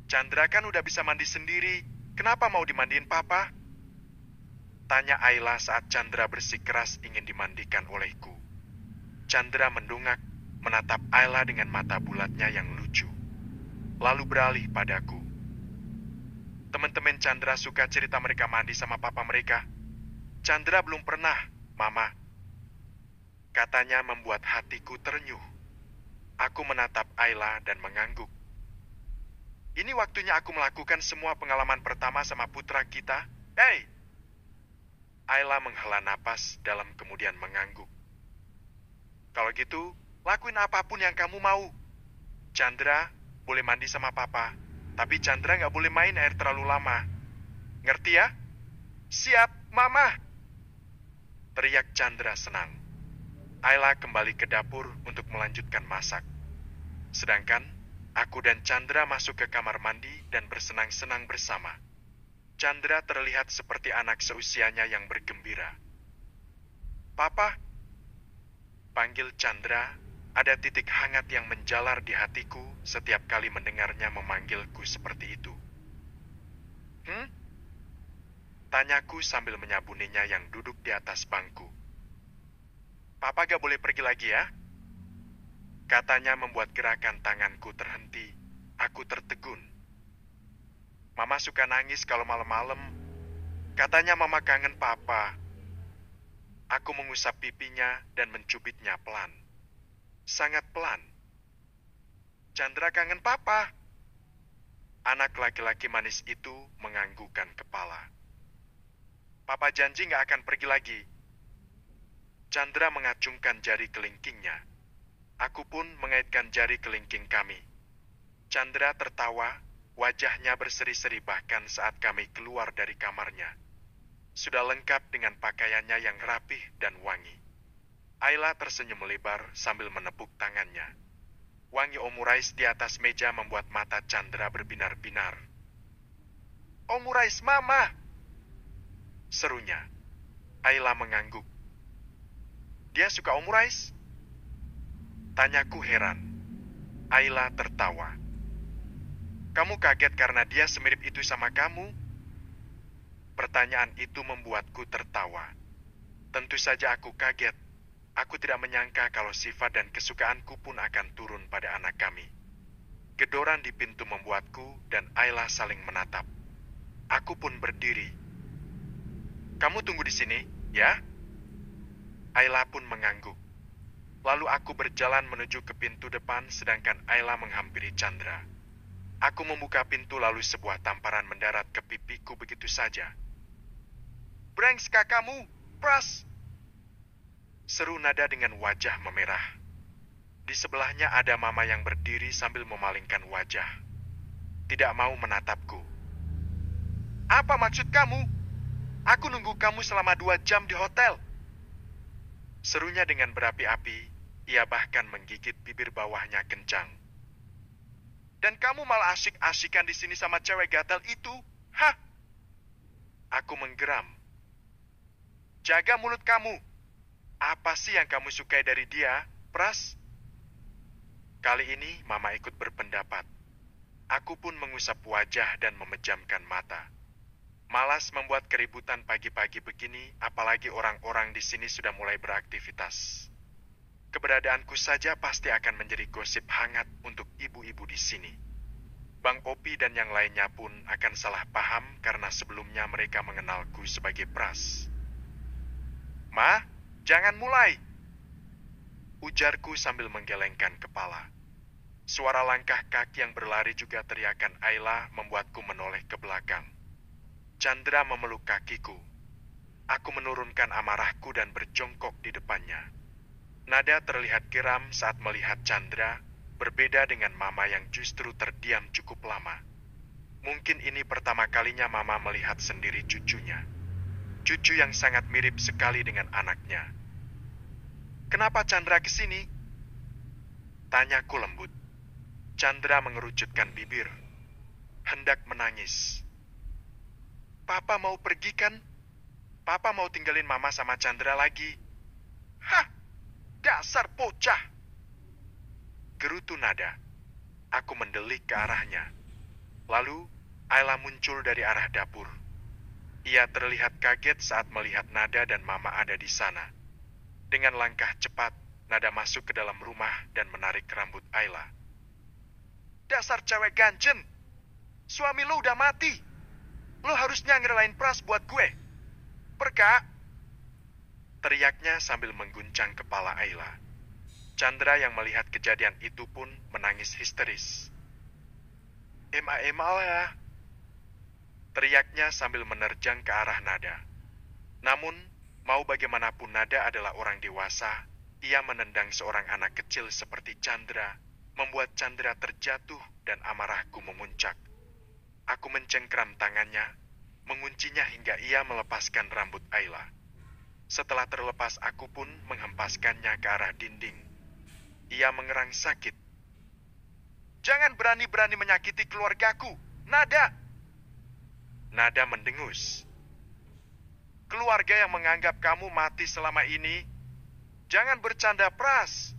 Chandra kan udah bisa mandi sendiri, kenapa mau dimandiin papa? Tanya Ayla saat Chandra bersikeras ingin dimandikan olehku. Chandra mendongak, menatap Ayla dengan mata bulatnya yang lucu. Lalu beralih padaku. Teman-teman Chandra suka cerita mereka mandi sama papa mereka. Chandra belum pernah, Mama. Katanya membuat hatiku terenyuh. Aku menatap Ayla dan mengangguk. Ini waktunya aku melakukan semua pengalaman pertama sama putra kita. Hei! Ayla menghela napas dalam kemudian mengangguk. Kalau gitu, lakuin apapun yang kamu mau. Chandra boleh mandi sama papa, tapi Chandra nggak boleh main air terlalu lama. Ngerti ya? Siap, Mama! Teriak Chandra senang. Ayla kembali ke dapur untuk melanjutkan masak. Sedangkan aku dan Chandra masuk ke kamar mandi dan bersenang-senang bersama. Chandra terlihat seperti anak seusianya yang bergembira. Papa, panggil Chandra, ada titik hangat yang menjalar di hatiku setiap kali mendengarnya memanggilku seperti itu. Tanyaku sambil menyabuninya yang duduk di atas bangku. Papa gak boleh pergi lagi ya? Katanya membuat gerakan tanganku terhenti. Aku tertegun. Mama suka nangis kalau malam-malam. Katanya Mama kangen Papa. Aku mengusap pipinya dan mencubitnya pelan. Sangat pelan. Chandra kangen Papa. Anak laki-laki manis itu menganggukkan kepala. Papa janji gak akan pergi lagi. Chandra mengacungkan jari kelingkingnya. Aku pun mengaitkan jari kelingking kami. Chandra tertawa. Wajahnya berseri-seri bahkan saat kami keluar dari kamarnya. Sudah lengkap dengan pakaiannya yang rapih dan wangi. Ayla tersenyum lebar sambil menepuk tangannya. Wangi omurice di atas meja membuat mata Chandra berbinar-binar. Omurice Mama! Serunya. Ayla mengangguk. Dia suka omurice? Tanyaku heran. Ayla tertawa. Kamu kaget karena dia semirip itu sama kamu? Pertanyaan itu membuatku tertawa. Tentu saja aku kaget. Aku tidak menyangka kalau sifat dan kesukaanku pun akan turun pada anak kami. Gedoran di pintu membuatku dan Ayla saling menatap. Aku pun berdiri. Kamu tunggu di sini, ya? Ayla pun mengangguk. Lalu aku berjalan menuju ke pintu depan sedangkan Ayla menghampiri Chandra. Aku membuka pintu lalu sebuah tamparan mendarat ke pipiku begitu saja. Brengs kakakmu, pras! Seru nada dengan wajah memerah. Di sebelahnya ada Mama yang berdiri sambil memalingkan wajah. Tidak mau menatapku. Apa maksud kamu? Aku nunggu kamu selama 2 jam di hotel. Serunya dengan berapi-api, ia bahkan menggigit bibir bawahnya kencang. Dan kamu malah asik-asikan di sini sama cewek gatel itu? Hah? Aku menggeram. Jaga mulut kamu. Apa sih yang kamu sukai dari dia, Pras? Kali ini Mama ikut berpendapat. Aku pun mengusap wajah dan memejamkan mata. Malas membuat keributan pagi-pagi begini, apalagi orang-orang di sini sudah mulai beraktivitas. Keberadaanku saja pasti akan menjadi gosip hangat untuk ibu-ibu di sini. Bang Opi dan yang lainnya pun akan salah paham karena sebelumnya mereka mengenalku sebagai Pras. Ma, jangan mulai! Ujarku sambil menggelengkan kepala. Suara langkah kaki yang berlari juga teriakan Ayla membuatku menoleh ke belakang. Chandra memeluk kakiku. Aku menurunkan amarahku dan berjongkok di depannya. Nada terlihat geram saat melihat Chandra, berbeda dengan Mama yang justru terdiam cukup lama. Mungkin ini pertama kalinya Mama melihat sendiri cucunya. Cucu yang sangat mirip sekali dengan anaknya. "Kenapa Chandra kesini?" tanyaku lembut. Chandra mengerucutkan bibir, hendak menangis. "Papa mau pergi kan? Papa mau tinggalin Mama sama Chandra lagi." "Hah, dasar bocah!" gerutu Nada. Aku mendelik ke arahnya. Lalu, Ayla muncul dari arah dapur. Ia terlihat kaget saat melihat Nada dan Mama ada di sana. Dengan langkah cepat, Nada masuk ke dalam rumah dan menarik rambut Ayla. "Dasar cewek ganjen! Suami lo udah mati! Lo harusnya ngerelain pras buat gue! Perka!" teriaknya sambil mengguncang kepala Ayla. Chandra yang melihat kejadian itu pun menangis histeris. "Ema lah!" teriaknya sambil menerjang ke arah Nada. Namun, mau bagaimanapun Nada adalah orang dewasa, ia menendang seorang anak kecil seperti Chandra, membuat Chandra terjatuh dan amarahku memuncak. Aku mencengkram tangannya, menguncinya hingga ia melepaskan rambut Ayla. Setelah terlepas, aku pun menghempaskannya ke arah dinding. Ia mengerang sakit. "Jangan berani-berani menyakiti keluargaku, Nada!" Nada mendengus. "Keluarga yang menganggap kamu mati selama ini, jangan bercanda pras.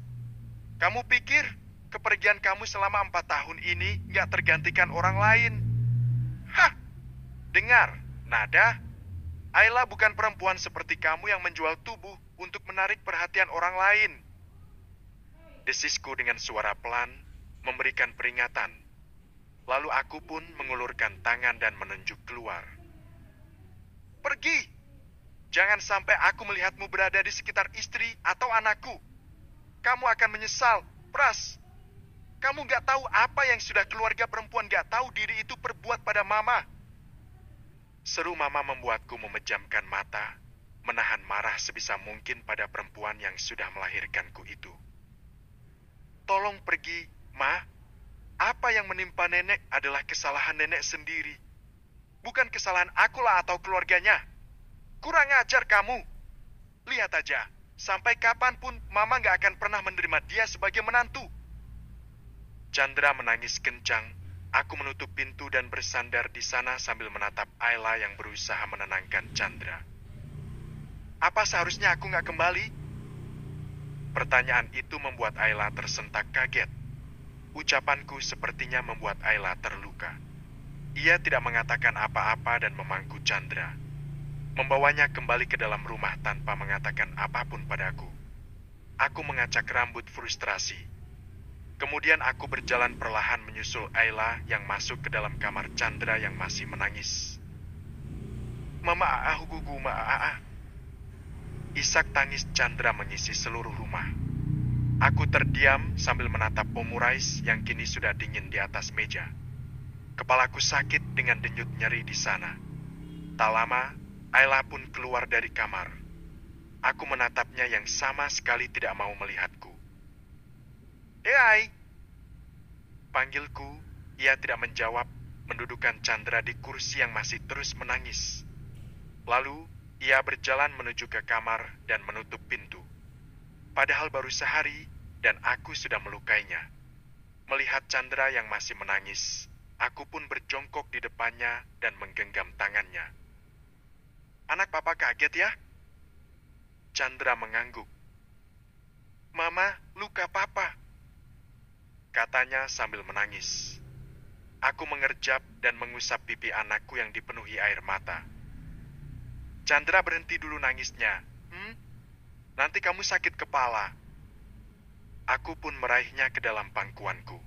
Kamu pikir kepergian kamu selama 4 tahun ini gak tergantikan orang lain? Hah! Dengar, Nada, Ayla bukan perempuan seperti kamu yang menjual tubuh untuk menarik perhatian orang lain." Desisku dengan suara pelan, memberikan peringatan. Lalu aku pun mengulurkan tangan dan menunjuk keluar. "Pergi! Jangan sampai aku melihatmu berada di sekitar istri atau anakku. Kamu akan menyesal, Pras. Kamu gak tahu apa yang sudah keluarga perempuan gak tahu diri itu perbuat pada Mama." Seru Mama membuatku memejamkan mata, menahan marah sebisa mungkin pada perempuan yang sudah melahirkanku itu. "Tolong pergi, Ma. Apa yang menimpa nenek adalah kesalahan nenek sendiri. Bukan kesalahan akulah atau keluarganya. Kurang ajar kamu. Lihat aja, sampai kapanpun Mama gak akan pernah menerima dia sebagai menantu." Chandra menangis kencang. Aku menutup pintu dan bersandar di sana sambil menatap Ayla yang berusaha menenangkan Chandra. "Apa seharusnya aku gak kembali?" Pertanyaan itu membuat Ayla tersentak kaget. Ucapanku sepertinya membuat Ayla terluka. Ia tidak mengatakan apa-apa dan memangku Chandra, membawanya kembali ke dalam rumah tanpa mengatakan apapun padaku. Aku mengacak rambut frustrasi. Kemudian aku berjalan perlahan menyusul Ayla yang masuk ke dalam kamar Chandra yang masih menangis. "Mama Aa gugu ma Aa." Isak tangis Chandra mengisi seluruh rumah. Aku terdiam sambil menatap Omurais yang kini sudah dingin di atas meja. Kepalaku sakit dengan denyut nyeri di sana. Tak lama, Ayla pun keluar dari kamar. Aku menatapnya yang sama sekali tidak mau melihatku. "Ai!" panggilku, ia tidak menjawab, mendudukkan Chandra di kursi yang masih terus menangis. Lalu, ia berjalan menuju ke kamar dan menutup pintu. Padahal baru sehari, dan aku sudah melukainya. Melihat Chandra yang masih menangis, aku pun berjongkok di depannya dan menggenggam tangannya. "Anak papa kaget ya?" Chandra mengangguk. "Mama, luka papa," katanya sambil menangis. Aku mengerjap dan mengusap pipi anakku yang dipenuhi air mata. "Chandra, berhenti dulu nangisnya. Nanti kamu sakit kepala." Aku pun meraihnya ke dalam pangkuanku.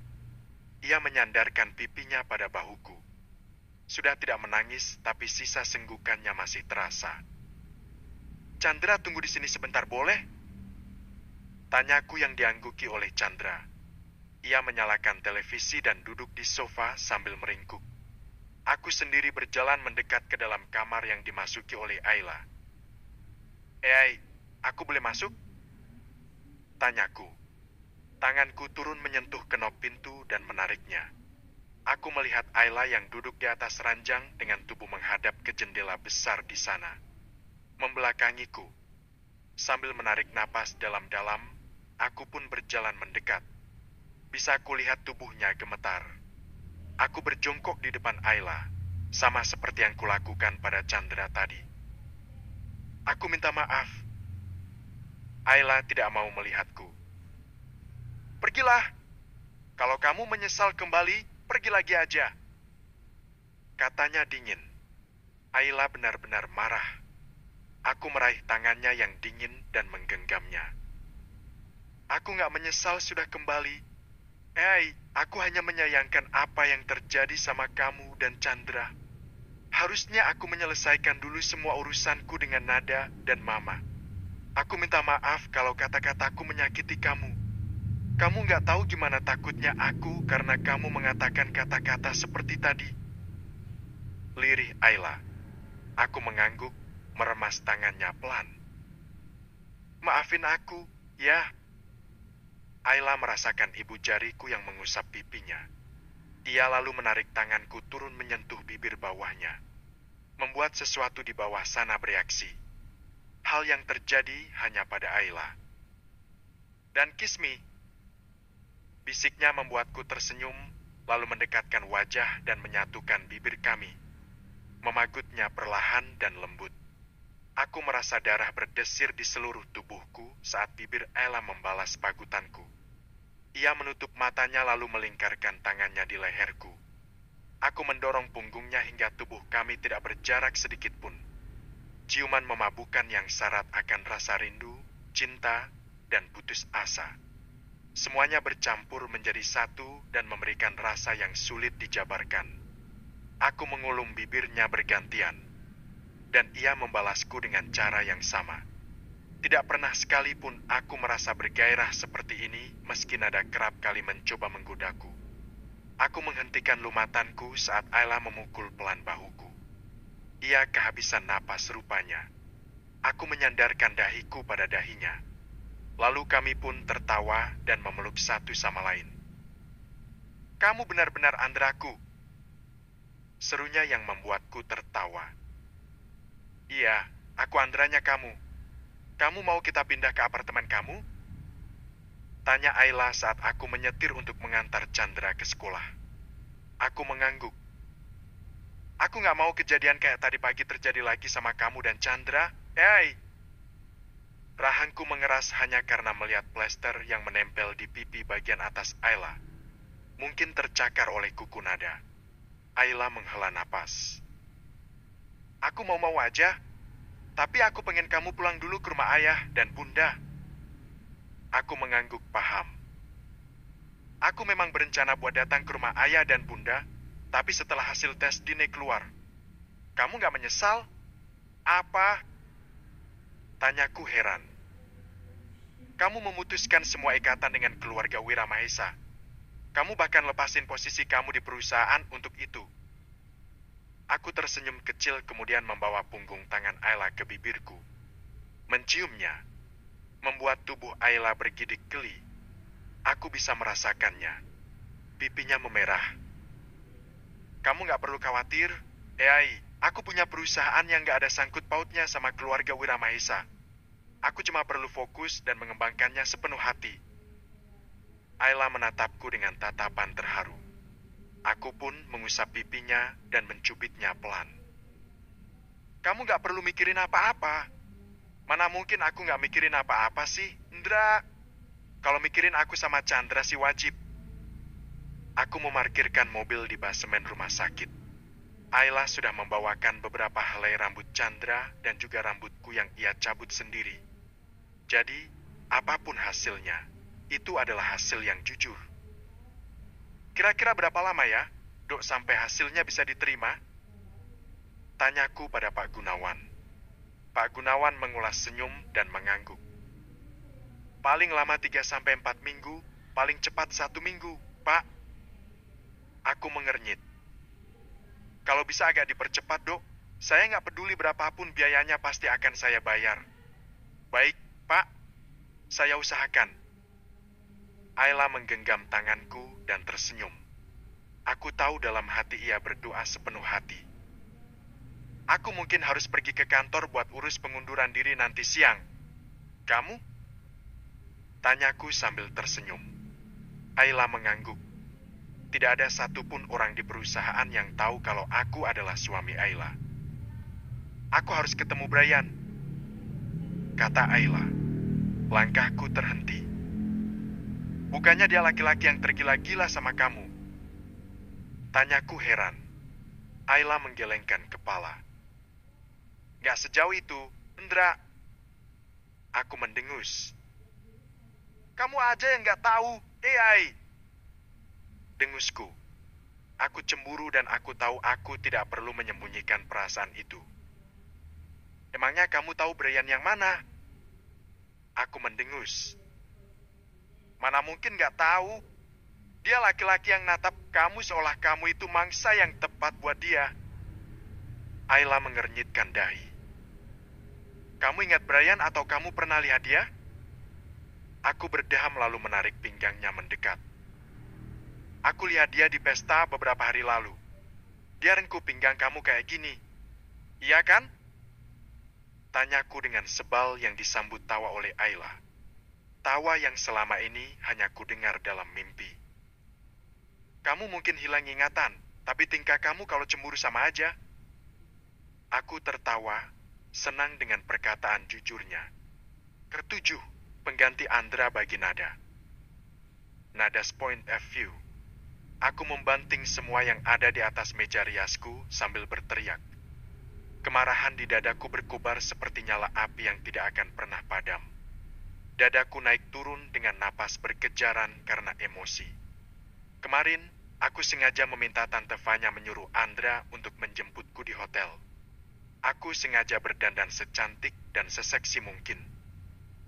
Ia menyandarkan pipinya pada bahuku. Sudah tidak menangis, tapi sisa senggukannya masih terasa. "Chandra, tunggu di sini sebentar, boleh?" tanyaku yang diangguki oleh Chandra. Ia menyalakan televisi dan duduk di sofa sambil meringkuk. Aku sendiri berjalan mendekat ke dalam kamar yang dimasuki oleh Ayla. "Aku boleh masuk?" Tanyaku. Tanganku turun menyentuh kenop pintu dan menariknya. Aku melihat Ayla yang duduk di atas ranjang dengan tubuh menghadap ke jendela besar di sana. Membelakangiku. Sambil menarik napas dalam-dalam, aku pun berjalan mendekat. Bisa kulihat tubuhnya gemetar. Aku berjongkok di depan Ayla, sama seperti yang kulakukan pada Chandra tadi. Aku minta maaf. Ayla tidak mau melihatku. Pergilah. Kalau kamu menyesal kembali, pergi lagi aja. Katanya dingin. Ayla benar-benar marah. Aku meraih tangannya yang dingin dan menggenggamnya. Aku nggak menyesal sudah kembali. Aku hanya menyayangkan apa yang terjadi sama kamu dan Chandra. Harusnya aku menyelesaikan dulu semua urusanku dengan Nada dan Mama. Aku minta maaf kalau kata-kataku menyakiti kamu. Kamu nggak tahu gimana takutnya aku karena kamu mengatakan kata-kata seperti tadi. Lirih Ayla. Aku mengangguk, meremas tangannya pelan. Maafin aku, ya. Ayla merasakan ibu jariku yang mengusap pipinya. Ia lalu menarik tanganku turun menyentuh bibir bawahnya. Membuat sesuatu di bawah sana bereaksi. Hal yang terjadi hanya pada Ayla. Dan kiss me. Bisiknya membuatku tersenyum, lalu mendekatkan wajah dan menyatukan bibir kami. Memagutnya perlahan dan lembut. Aku merasa darah berdesir di seluruh tubuhku saat bibir Ayla membalas pagutanku. Ia menutup matanya lalu melingkarkan tangannya di leherku. Aku mendorong punggungnya hingga tubuh kami tidak berjarak sedikit pun. Ciuman memabukkan yang syarat akan rasa rindu, cinta, dan putus asa. Semuanya bercampur menjadi satu dan memberikan rasa yang sulit dijabarkan. Aku mengulum bibirnya bergantian, dan ia membalasku dengan cara yang sama. Tidak pernah sekalipun aku merasa bergairah seperti ini meski Nada kerap kali mencoba menggodaku. Aku menghentikan lumatanku saat Ayla memukul pelan bahuku. Ia kehabisan napas rupanya. Aku menyandarkan dahiku pada dahinya. Lalu kami pun tertawa dan memeluk satu sama lain. Kamu benar-benar Andraku. Serunya yang membuatku tertawa. Iya, aku Andranya kamu. Kamu mau kita pindah ke apartemen kamu? Tanya Ayla saat aku menyetir untuk mengantar Chandra ke sekolah. Aku mengangguk. Aku nggak mau kejadian kayak tadi pagi terjadi lagi sama kamu dan Chandra. Rahangku mengeras hanya karena melihat plester yang menempel di pipi bagian atas Ayla. Mungkin tercakar oleh kuku Nada. Ayla menghela napas. Aku mau-mau aja, tapi aku pengen kamu pulang dulu ke rumah ayah dan bunda. Aku mengangguk paham. Aku memang berencana buat datang ke rumah ayah dan bunda, tapi setelah hasil tes DNA keluar. Kamu nggak menyesal? Apa? Tanyaku heran. Kamu memutuskan semua ikatan dengan keluarga Wiramahesa. Kamu bahkan lepasin posisi kamu di perusahaan untuk itu. Aku tersenyum kecil kemudian membawa punggung tangan Ayla ke bibirku. Menciumnya, membuat tubuh Ayla bergidik geli. Aku bisa merasakannya. Pipinya memerah. Kamu nggak perlu khawatir. Aku punya perusahaan yang nggak ada sangkut pautnya sama keluarga Wiramahesa. Aku cuma perlu fokus dan mengembangkannya sepenuh hati. Ayla menatapku dengan tatapan terharu. Aku pun mengusap pipinya dan mencubitnya pelan. Kamu nggak perlu mikirin apa-apa. Mana mungkin aku nggak mikirin apa-apa sih, Indra? Kalau mikirin aku sama Chandra sih wajib. Aku memarkirkan mobil di basemen rumah sakit. Ayla sudah membawakan beberapa helai rambut Chandra dan juga rambutku yang ia cabut sendiri. Jadi, apapun hasilnya, itu adalah hasil yang jujur. Kira-kira berapa lama ya, Dok, sampai hasilnya bisa diterima? Tanyaku pada Pak Gunawan. Pak Gunawan mengulas senyum dan mengangguk. Paling lama 3-4 minggu, paling cepat 1 minggu, Pak. Aku mengernyit. Kalau bisa agak dipercepat, Dok. Saya nggak peduli berapapun biayanya pasti akan saya bayar. Baik, Pak. Saya usahakan. Ayla menggenggam tanganku dan tersenyum. Aku tahu dalam hati ia berdoa sepenuh hati. Aku mungkin harus pergi ke kantor buat urus pengunduran diri nanti siang. Kamu? Tanyaku sambil tersenyum. Ayla mengangguk. Tidak ada satupun orang di perusahaan yang tahu kalau aku adalah suami Ayla. Aku harus ketemu Brian, kata Ayla. Langkahku terhenti. Bukannya dia laki-laki yang tergila-gila sama kamu? Tanyaku heran. Ayla menggelengkan kepala. Gak sejauh itu, Indra. Aku mendengus. Kamu aja yang gak tahu, AI. Dengusku. Aku cemburu dan aku tahu aku tidak perlu menyembunyikan perasaan itu. Emangnya kamu tahu Brian yang mana? Aku mendengus. Mana mungkin gak tahu? Dia laki-laki yang natap kamu seolah kamu itu mangsa yang tepat buat dia. Ayla mengernyitkan dahi. Kamu ingat Brian atau kamu pernah lihat dia? Aku berdeham lalu menarik pinggangnya mendekat. Aku lihat dia di pesta beberapa hari lalu. Dia rengkuh pinggang kamu kayak gini. Iya kan? Tanyaku dengan sebal yang disambut tawa oleh Ayla. Tawa yang selama ini hanya kudengar dalam mimpi. Kamu mungkin hilang ingatan, tapi tingkah kamu kalau cemburu sama aja. Aku tertawa, senang dengan perkataan jujurnya. Ketujuh, pengganti Andra bagi Nada. Nada's point of view. Aku membanting semua yang ada di atas meja riasku sambil berteriak. Kemarahan di dadaku berkobar seperti nyala api yang tidak akan pernah padam. Dadaku naik turun dengan napas berkejaran karena emosi. Kemarin, aku sengaja meminta Tante Vanya menyuruh Andra untuk menjemputku di hotel. Aku sengaja berdandan secantik dan seseksi mungkin.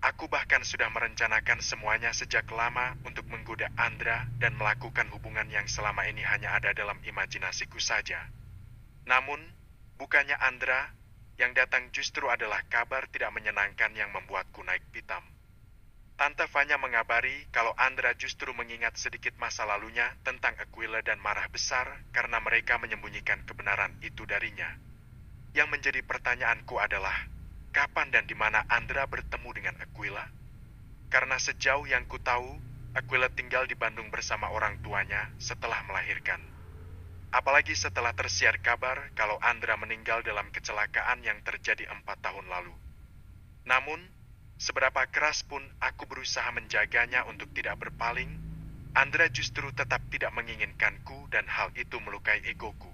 Aku bahkan sudah merencanakan semuanya sejak lama untuk menggoda Andra dan melakukan hubungan yang selama ini hanya ada dalam imajinasiku saja. Namun, bukannya Andra, yang datang justru adalah kabar tidak menyenangkan yang membuatku naik pitam. Tante Vanya mengabari kalau Andra justru mengingat sedikit masa lalunya tentang Aquila dan marah besar karena mereka menyembunyikan kebenaran itu darinya. Yang menjadi pertanyaanku adalah, kapan dan di mana Andra bertemu dengan Aquila? Karena sejauh yang ku tahu, Aquila tinggal di Bandung bersama orang tuanya setelah melahirkan. Apalagi setelah tersiar kabar kalau Andra meninggal dalam kecelakaan yang terjadi 4 tahun lalu. Namun, seberapa keras pun aku berusaha menjaganya untuk tidak berpaling, Andra justru tetap tidak menginginkanku dan hal itu melukai egoku.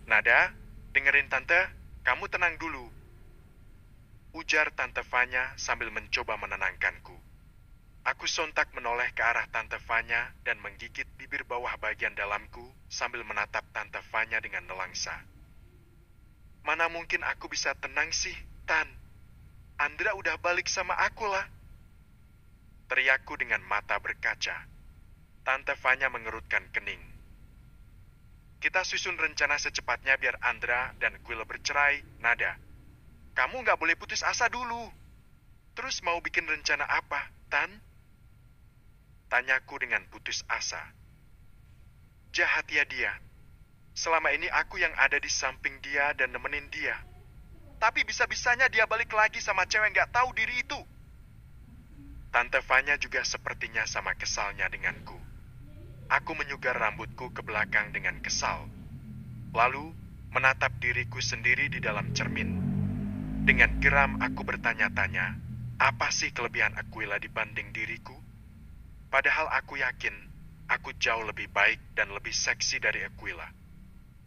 Nada, dengerin Tante, kamu tenang dulu. Ujar Tante Vanya sambil mencoba menenangkanku. Aku sontak menoleh ke arah Tante Vanya dan menggigit bibir bawah bagian dalamku sambil menatap Tante Vanya dengan nelangsa. Mana mungkin aku bisa tenang sih, Tan? Andra udah balik sama aku lah. Teriakku dengan mata berkaca. Tante Vanya mengerutkan kening. Kita susun rencana secepatnya biar Andra dan Aquila bercerai, Nada. Kamu nggak boleh putus asa dulu. Terus mau bikin rencana apa, Tan? Tanyaku dengan putus asa. Jahat ya dia. Selama ini aku yang ada di samping dia dan nemenin dia. Tapi bisa-bisanya dia balik lagi sama cewek nggak tahu diri itu. Tante Vanya juga sepertinya sama kesalnya denganku. Aku menyugar rambutku ke belakang dengan kesal. Lalu menatap diriku sendiri di dalam cermin. Dengan geram aku bertanya-tanya, apa sih kelebihan Aquila dibanding diriku? Padahal aku yakin, aku jauh lebih baik dan lebih seksi dari Aquila.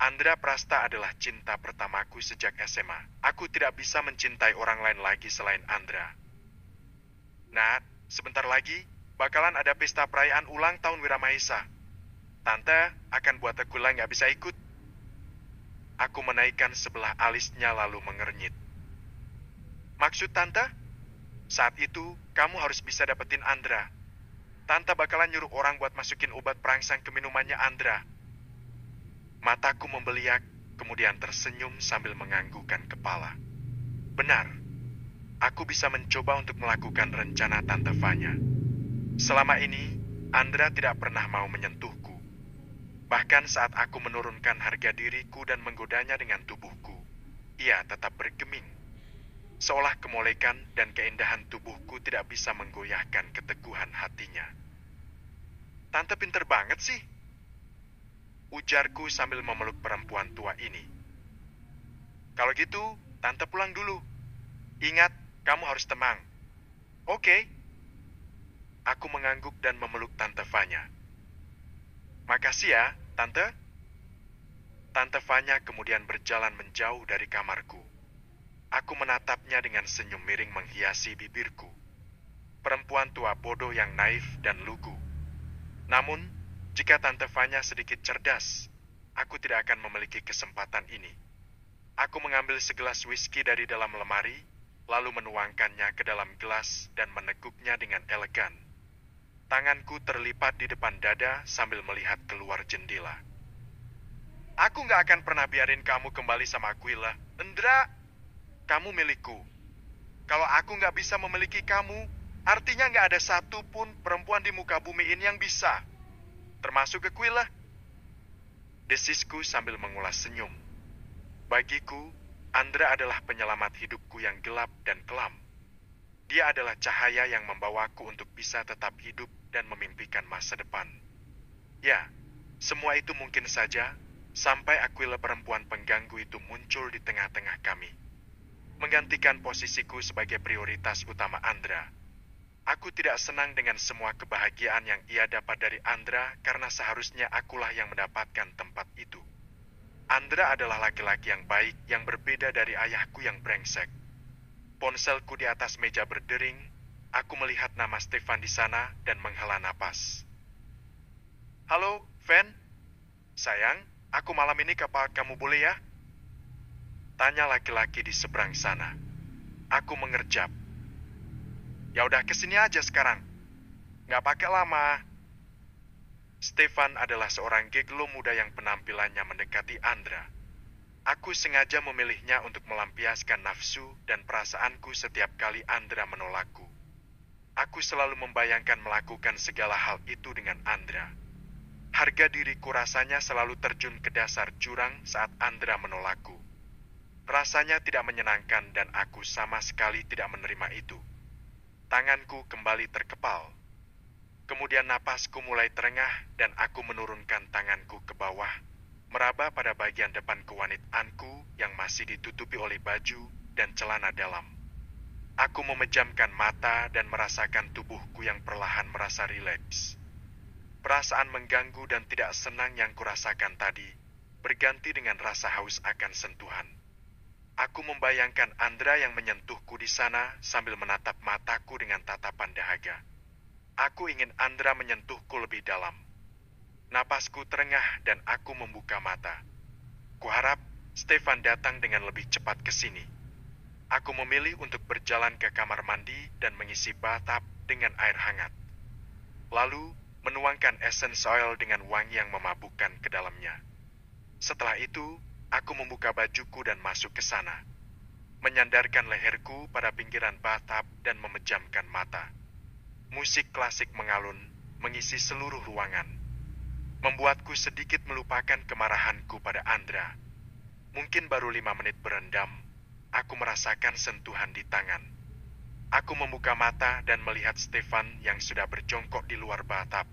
Andra Prasta adalah cinta pertamaku sejak SMA. Aku tidak bisa mencintai orang lain lagi selain Andra. Nah, sebentar lagi, bakalan ada pesta perayaan ulang tahun Wiramahesa. Tante akan buat Aquila nggak bisa ikut. Aku menaikkan sebelah alisnya lalu mengernyit. Maksud Tante? Saat itu, kamu harus bisa dapetin Andra. Tante bakalan nyuruh orang buat masukin obat perangsang ke minumannya Andra. Mataku membeliak, kemudian tersenyum sambil menganggukkan kepala. Benar, aku bisa mencoba untuk melakukan rencana Tante Vanya. Selama ini, Andra tidak pernah mau menyentuhku. Bahkan saat aku menurunkan harga diriku dan menggodanya dengan tubuhku, ia tetap bergeming. Seolah kemolekan dan keindahan tubuhku tidak bisa menggoyahkan keteguhan hatinya. Tante pinter banget sih, ujarku sambil memeluk perempuan tua ini. Kalau gitu, Tante pulang dulu. Ingat, kamu harus tenang. Oke. Aku mengangguk dan memeluk Tante Vanya. Makasih ya, Tante. Tante Vanya kemudian berjalan menjauh dari kamarku. Aku menatapnya dengan senyum miring menghiasi bibirku. Perempuan tua bodoh yang naif dan lugu. Namun, jika Tante Vanya sedikit cerdas, aku tidak akan memiliki kesempatan ini. Aku mengambil segelas whisky dari dalam lemari, lalu menuangkannya ke dalam gelas dan meneguknya dengan elegan. Tanganku terlipat di depan dada sambil melihat keluar jendela. Aku nggak akan pernah biarin kamu kembali sama Aquila. Indra, kamu milikku. Kalau aku nggak bisa memiliki kamu, artinya nggak ada satupun perempuan di muka bumi ini yang bisa. Termasuk Aquila. Desisku sambil mengulas senyum. Bagiku, Andra adalah penyelamat hidupku yang gelap dan kelam. Dia adalah cahaya yang membawaku untuk bisa tetap hidup dan memimpikan masa depan. Ya, semua itu mungkin saja sampai Aquila perempuan pengganggu itu muncul di tengah-tengah kami. Menggantikan posisiku sebagai prioritas utama Andra. Aku tidak senang dengan semua kebahagiaan yang ia dapat dari Andra karena seharusnya akulah yang mendapatkan tempat itu. Andra adalah laki-laki yang baik yang berbeda dari ayahku yang brengsek. Ponselku di atas meja berdering, aku melihat nama Stefan di sana dan menghela napas. Halo, Van. Sayang, aku malam ini kapal kamu boleh ya? Tanya laki-laki di seberang sana. Aku mengerjap. Ya udah kesini aja sekarang. Nggak pakai lama. Stefan adalah seorang geglo muda yang penampilannya mendekati Andra. Aku sengaja memilihnya untuk melampiaskan nafsu dan perasaanku setiap kali Andra menolakku. Aku selalu membayangkan melakukan segala hal itu dengan Andra. Harga diriku rasanya selalu terjun ke dasar jurang saat Andra menolakku. Rasanya tidak menyenangkan dan aku sama sekali tidak menerima itu. Tanganku kembali terkepal. Kemudian napasku mulai terengah dan aku menurunkan tanganku ke bawah, meraba pada bagian depan kewanitanku yang masih ditutupi oleh baju dan celana dalam. Aku memejamkan mata dan merasakan tubuhku yang perlahan merasa rileks. Perasaan mengganggu dan tidak senang yang kurasakan tadi berganti dengan rasa haus akan sentuhan. Aku membayangkan Andra yang menyentuhku di sana sambil menatap mataku dengan tatapan dahaga. Aku ingin Andra menyentuhku lebih dalam. Napasku terengah dan aku membuka mata. Kuharap Stefan datang dengan lebih cepat ke sini. Aku memilih untuk berjalan ke kamar mandi dan mengisi bathtub dengan air hangat. Lalu menuangkan essence oil dengan wangi yang memabukkan ke dalamnya. Setelah itu, aku membuka bajuku dan masuk ke sana. Menyandarkan leherku pada pinggiran bathtub dan memejamkan mata. Musik klasik mengalun, mengisi seluruh ruangan. Membuatku sedikit melupakan kemarahanku pada Andra. Mungkin baru 5 menit berendam, aku merasakan sentuhan di tangan. Aku membuka mata dan melihat Stefan yang sudah berjongkok di luar bathtub.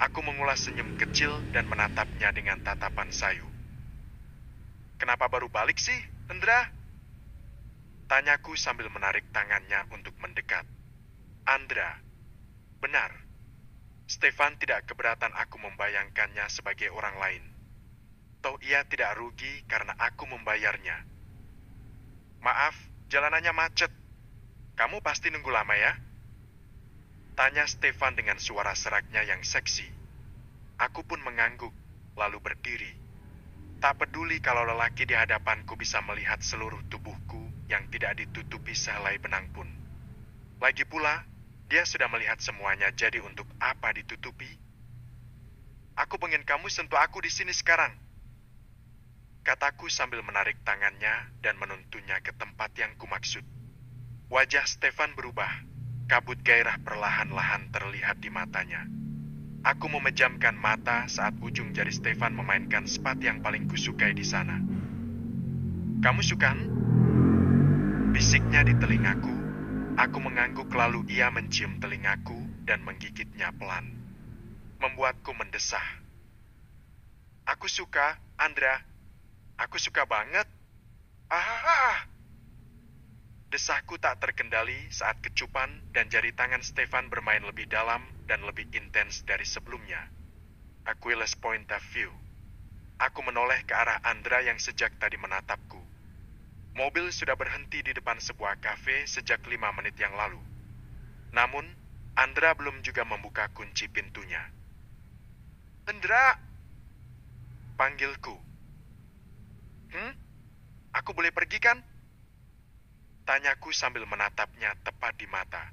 Aku mengulas senyum kecil dan menatapnya dengan tatapan sayu. Kenapa baru balik sih, Andra? Tanyaku sambil menarik tangannya untuk mendekat. Andra, benar. Stefan tidak keberatan aku membayangkannya sebagai orang lain. Toh ia tidak rugi karena aku membayarnya. Maaf, jalanannya macet. Kamu pasti nunggu lama ya? Tanya Stefan dengan suara seraknya yang seksi. Aku pun mengangguk, lalu berdiri. Tak peduli kalau lelaki di hadapanku bisa melihat seluruh tubuhku yang tidak ditutupi sehelai benang pun. Lagi pula, dia sudah melihat semuanya, jadi untuk apa ditutupi? Aku pengen kamu sentuh aku di sini sekarang. Kataku sambil menarik tangannya dan menuntunnya ke tempat yang kumaksud. Wajah Stefan berubah. Kabut gairah perlahan-lahan terlihat di matanya. Aku memejamkan mata saat ujung jari Stefan memainkan spat yang paling kusukai di sana. "Kamu suka?" Bisiknya di telingaku. Aku mengangguk lalu ia mencium telingaku dan menggigitnya pelan. Membuatku mendesah. "Aku suka, Andra. Aku suka banget. Ah!" Desahku tak terkendali saat kecupan dan jari tangan Stefan bermain lebih dalam dan lebih intens dari sebelumnya. Aquilus point of view. Aku menoleh ke arah Andra yang sejak tadi menatapku. Mobil sudah berhenti di depan sebuah kafe sejak 5 menit yang lalu. Namun, Andra belum juga membuka kunci pintunya. "Andra!" panggilku. Aku boleh pergi kan?" Tanyaku sambil menatapnya tepat di mata.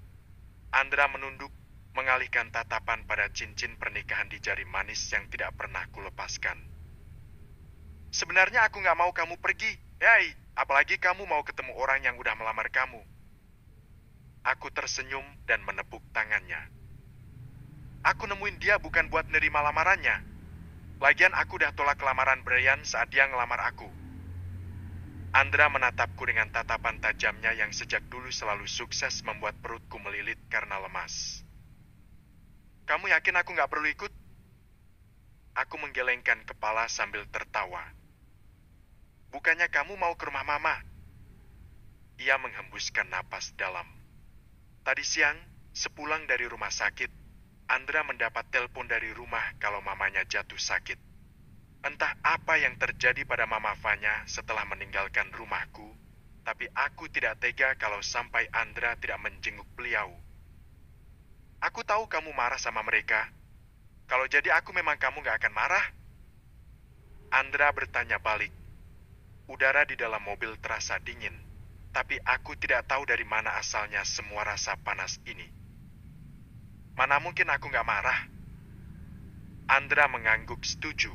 Andra menunduk, mengalihkan tatapan pada cincin pernikahan di jari manis yang tidak pernah kulepaskan. "Sebenarnya aku nggak mau kamu pergi. Hei, apalagi kamu mau ketemu orang yang udah melamar kamu." Aku tersenyum dan menepuk tangannya. "Aku nemuin dia bukan buat nerima lamarannya. Lagian aku udah tolak lamaran Brian saat dia ngelamar aku." Andra menatapku dengan tatapan tajamnya yang sejak dulu selalu sukses membuat perutku melilit karena lemas. "Kamu yakin aku nggak perlu ikut?" Aku menggelengkan kepala sambil tertawa. "Bukannya kamu mau ke rumah mama?" Ia menghembuskan napas dalam. Tadi siang, sepulang dari rumah sakit, Andra mendapat telepon dari rumah kalau mamanya jatuh sakit. Entah apa yang terjadi pada Mama Vanya setelah meninggalkan rumahku, tapi aku tidak tega kalau sampai Andra tidak menjenguk beliau. "Aku tahu kamu marah sama mereka. Kalau jadi aku memang kamu gak akan marah?" Andra bertanya balik. Udara di dalam mobil terasa dingin, tapi aku tidak tahu dari mana asalnya semua rasa panas ini. "Mana mungkin aku gak marah?" Andra mengangguk setuju.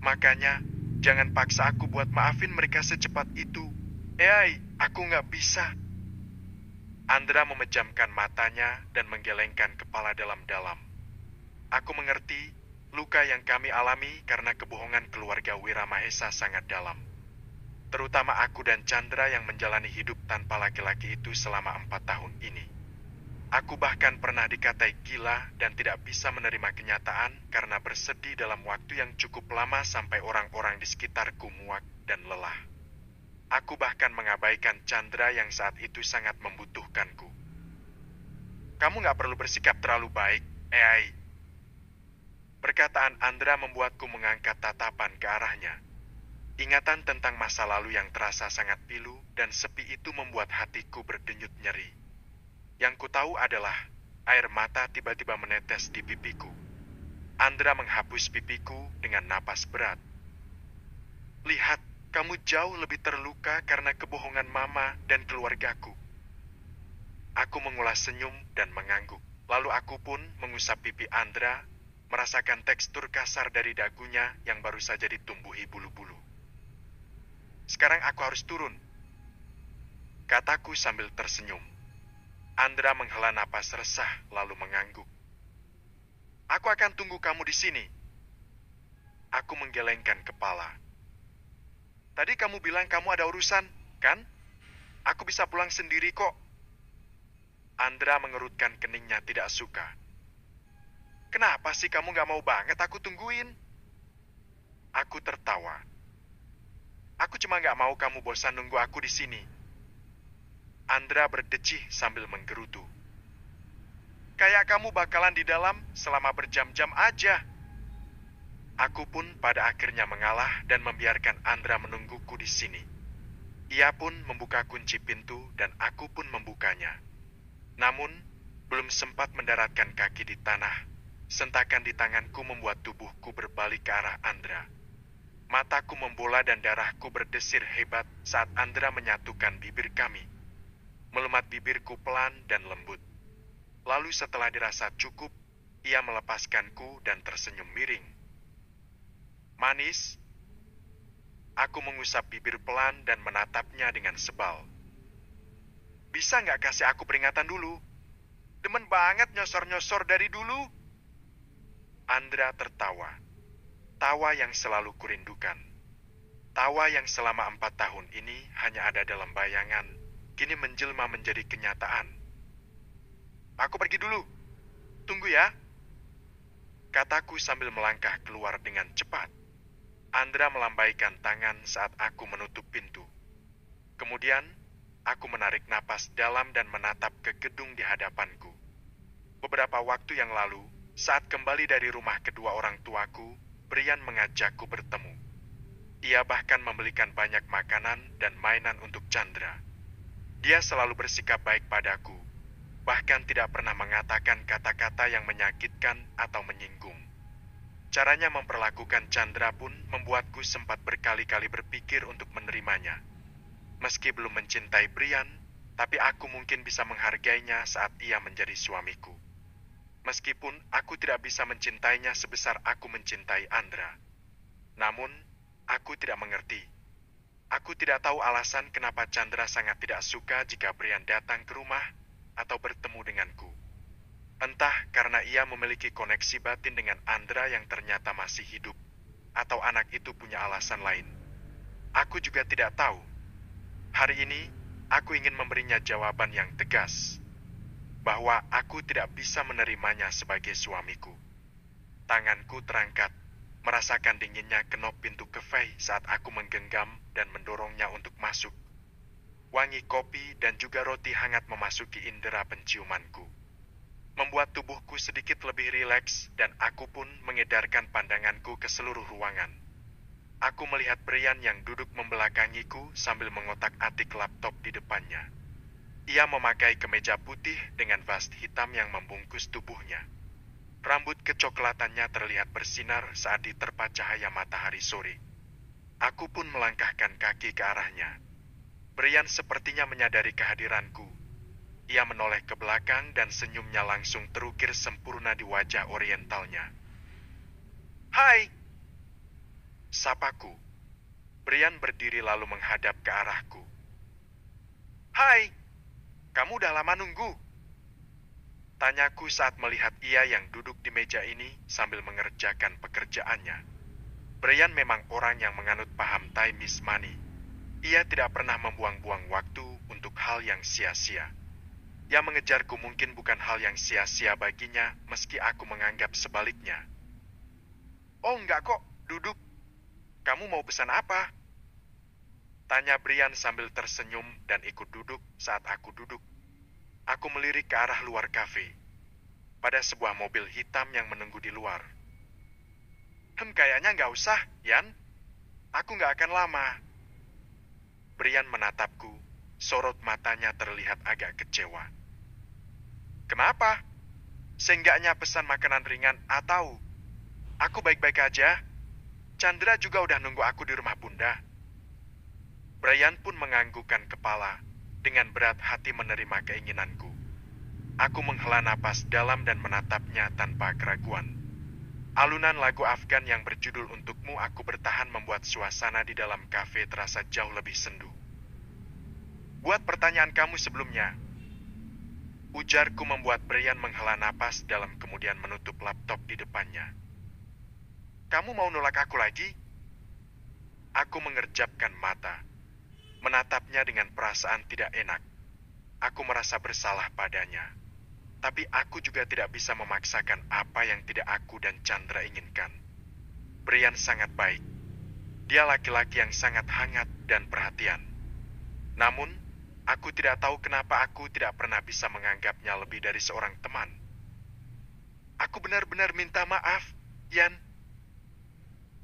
"Makanya, jangan paksa aku buat maafin mereka secepat itu. Aku nggak bisa." Andra memejamkan matanya dan menggelengkan kepala dalam-dalam. Aku mengerti, luka yang kami alami karena kebohongan keluarga Wiramahesa sangat dalam. Terutama aku dan Chandra yang menjalani hidup tanpa laki-laki itu selama 4 tahun ini. Aku bahkan pernah dikatai gila dan tidak bisa menerima kenyataan karena bersedih dalam waktu yang cukup lama sampai orang-orang di sekitarku muak dan lelah. Aku bahkan mengabaikan Chandra yang saat itu sangat membutuhkanku. "Kamu nggak perlu bersikap terlalu baik, Ei." Perkataan Andra membuatku mengangkat tatapan ke arahnya. Ingatan tentang masa lalu yang terasa sangat pilu dan sepi itu membuat hatiku berdenyut nyeri. Yang ku tahu adalah air mata tiba-tiba menetes di pipiku. Andra menghapus pipiku dengan napas berat. "Lihat, kamu jauh lebih terluka karena kebohongan mama dan keluargaku." Aku mengulas senyum dan mengangguk. Lalu aku pun mengusap pipi Andra, merasakan tekstur kasar dari dagunya yang baru saja ditumbuhi bulu-bulu. "Sekarang aku harus turun," kataku sambil tersenyum. Andra menghela napas resah lalu mengangguk. "Aku akan tunggu kamu di sini." Aku menggelengkan kepala. "Tadi kamu bilang kamu ada urusan, kan? Aku bisa pulang sendiri kok." Andra mengerutkan keningnya tidak suka. "Kenapa sih kamu gak mau banget aku tungguin?" Aku tertawa. "Aku cuma gak mau kamu bosan nunggu aku di sini." Andra berdecih sambil menggerutu. "Kayak kamu bakalan di dalam selama berjam-jam aja." Aku pun pada akhirnya mengalah dan membiarkan Andra menungguku di sini. Ia pun membuka kunci pintu dan aku pun membukanya. Namun, belum sempat mendaratkan kaki di tanah, sentakan di tanganku membuat tubuhku berbalik ke arah Andra. Mataku membola dan darahku berdesir hebat saat Andra menyatukan bibir kami. Melumat bibirku pelan dan lembut. Lalu setelah dirasa cukup, ia melepaskanku dan tersenyum miring. "Manis?" Aku mengusap bibir pelan dan menatapnya dengan sebal. Bisa nggak kasih aku peringatan dulu? Demen banget nyosor-nyosor dari dulu. Andra tertawa. Tawa yang selalu kurindukan. Tawa yang selama 4 tahun ini hanya ada dalam bayangan, kini menjelma menjadi kenyataan. Aku pergi dulu. Tunggu ya. Kataku sambil melangkah keluar dengan cepat. Andra melambaikan tangan saat aku menutup pintu. Kemudian, aku menarik napas dalam dan menatap ke gedung di hadapanku. Beberapa waktu yang lalu, saat kembali dari rumah kedua orang tuaku, Brian mengajakku bertemu. Ia bahkan membelikan banyak makanan dan mainan untuk Chandra. Dia selalu bersikap baik padaku, bahkan tidak pernah mengatakan kata-kata yang menyakitkan atau menyinggung. Caranya memperlakukan Chandra pun membuatku sempat berkali-kali berpikir untuk menerimanya. Meski belum mencintai Brian, tapi aku mungkin bisa menghargainya saat ia menjadi suamiku. Meskipun aku tidak bisa mencintainya sebesar aku mencintai Andra. Namun, aku tidak mengerti. Aku tidak tahu alasan kenapa Chandra sangat tidak suka jika Brian datang ke rumah atau bertemu denganku. Entah karena ia memiliki koneksi batin dengan Andra yang ternyata masih hidup, atau anak itu punya alasan lain. Aku juga tidak tahu. Hari ini, aku ingin memberinya jawaban yang tegas, bahwa aku tidak bisa menerimanya sebagai suamiku. Tanganku terangkat, merasakan dinginnya kenop pintu kafe saat aku menggenggam dan mendorongnya untuk masuk. Wangi kopi dan juga roti hangat memasuki indera penciumanku, membuat tubuhku sedikit lebih rileks dan aku pun mengedarkan pandanganku ke seluruh ruangan. Aku melihat Brian yang duduk membelakangiku sambil mengotak-atik laptop di depannya. Ia memakai kemeja putih dengan vas hitam yang membungkus tubuhnya. Rambut kecoklatannya terlihat bersinar saat diterpa cahaya matahari sore. Aku pun melangkahkan kaki ke arahnya. Brian sepertinya menyadari kehadiranku. Ia menoleh ke belakang dan senyumnya langsung terukir sempurna di wajah orientalnya. Hai! Sapaku. Brian berdiri lalu menghadap ke arahku. Hai! Kamu udah lama nunggu? Tanyaku saat melihat ia yang duduk di meja ini sambil mengerjakan pekerjaannya. Brian memang orang yang menganut paham time is money. Ia tidak pernah membuang-buang waktu untuk hal yang sia-sia. Yang mengejarku mungkin bukan hal yang sia-sia baginya, meski aku menganggap sebaliknya. Oh enggak kok, duduk. Kamu mau pesan apa? Tanya Brian sambil tersenyum dan ikut duduk saat aku duduk. Aku melirik ke arah luar kafe. Pada sebuah mobil hitam yang menunggu di luar. Kayaknya nggak usah, Yan. Aku nggak akan lama. Brian menatapku, sorot matanya terlihat agak kecewa. Kenapa? Seenggaknya pesan makanan ringan atau aku baik-baik aja. Chandra juga udah nunggu aku di rumah Bunda. Brian pun menganggukkan kepala dengan berat hati menerima keinginanku. Aku menghela napas dalam dan menatapnya tanpa keraguan. Alunan lagu Afgan yang berjudul Untukmu Aku Bertahan membuat suasana di dalam kafe terasa jauh lebih sendu. Buat pertanyaan kamu sebelumnya. Ujarku membuat Brian menghela napas dalam kemudian menutup laptop di depannya. Kamu mau nolak aku lagi? Aku mengerjapkan mata, menatapnya dengan perasaan tidak enak. Aku merasa bersalah padanya. Tapi aku juga tidak bisa memaksakan apa yang tidak aku dan Chandra inginkan. Brian sangat baik. Dia laki-laki yang sangat hangat dan perhatian. Namun, aku tidak tahu kenapa aku tidak pernah bisa menganggapnya lebih dari seorang teman. Aku benar-benar minta maaf, Yan.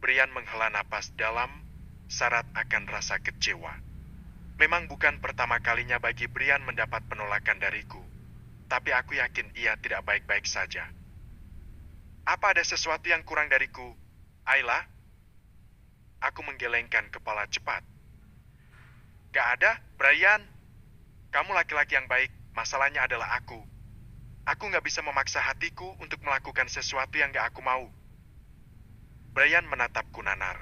Brian menghela napas dalam, syarat akan rasa kecewa. Memang bukan pertama kalinya bagi Brian mendapat penolakan dariku. Tapi aku yakin ia tidak baik-baik saja. Apa ada sesuatu yang kurang dariku, Ayla? Aku menggelengkan kepala cepat. Gak ada, Brian. Kamu laki-laki yang baik, masalahnya adalah aku. Aku gak bisa memaksa hatiku untuk melakukan sesuatu yang gak aku mau. Brian menatapku nanar.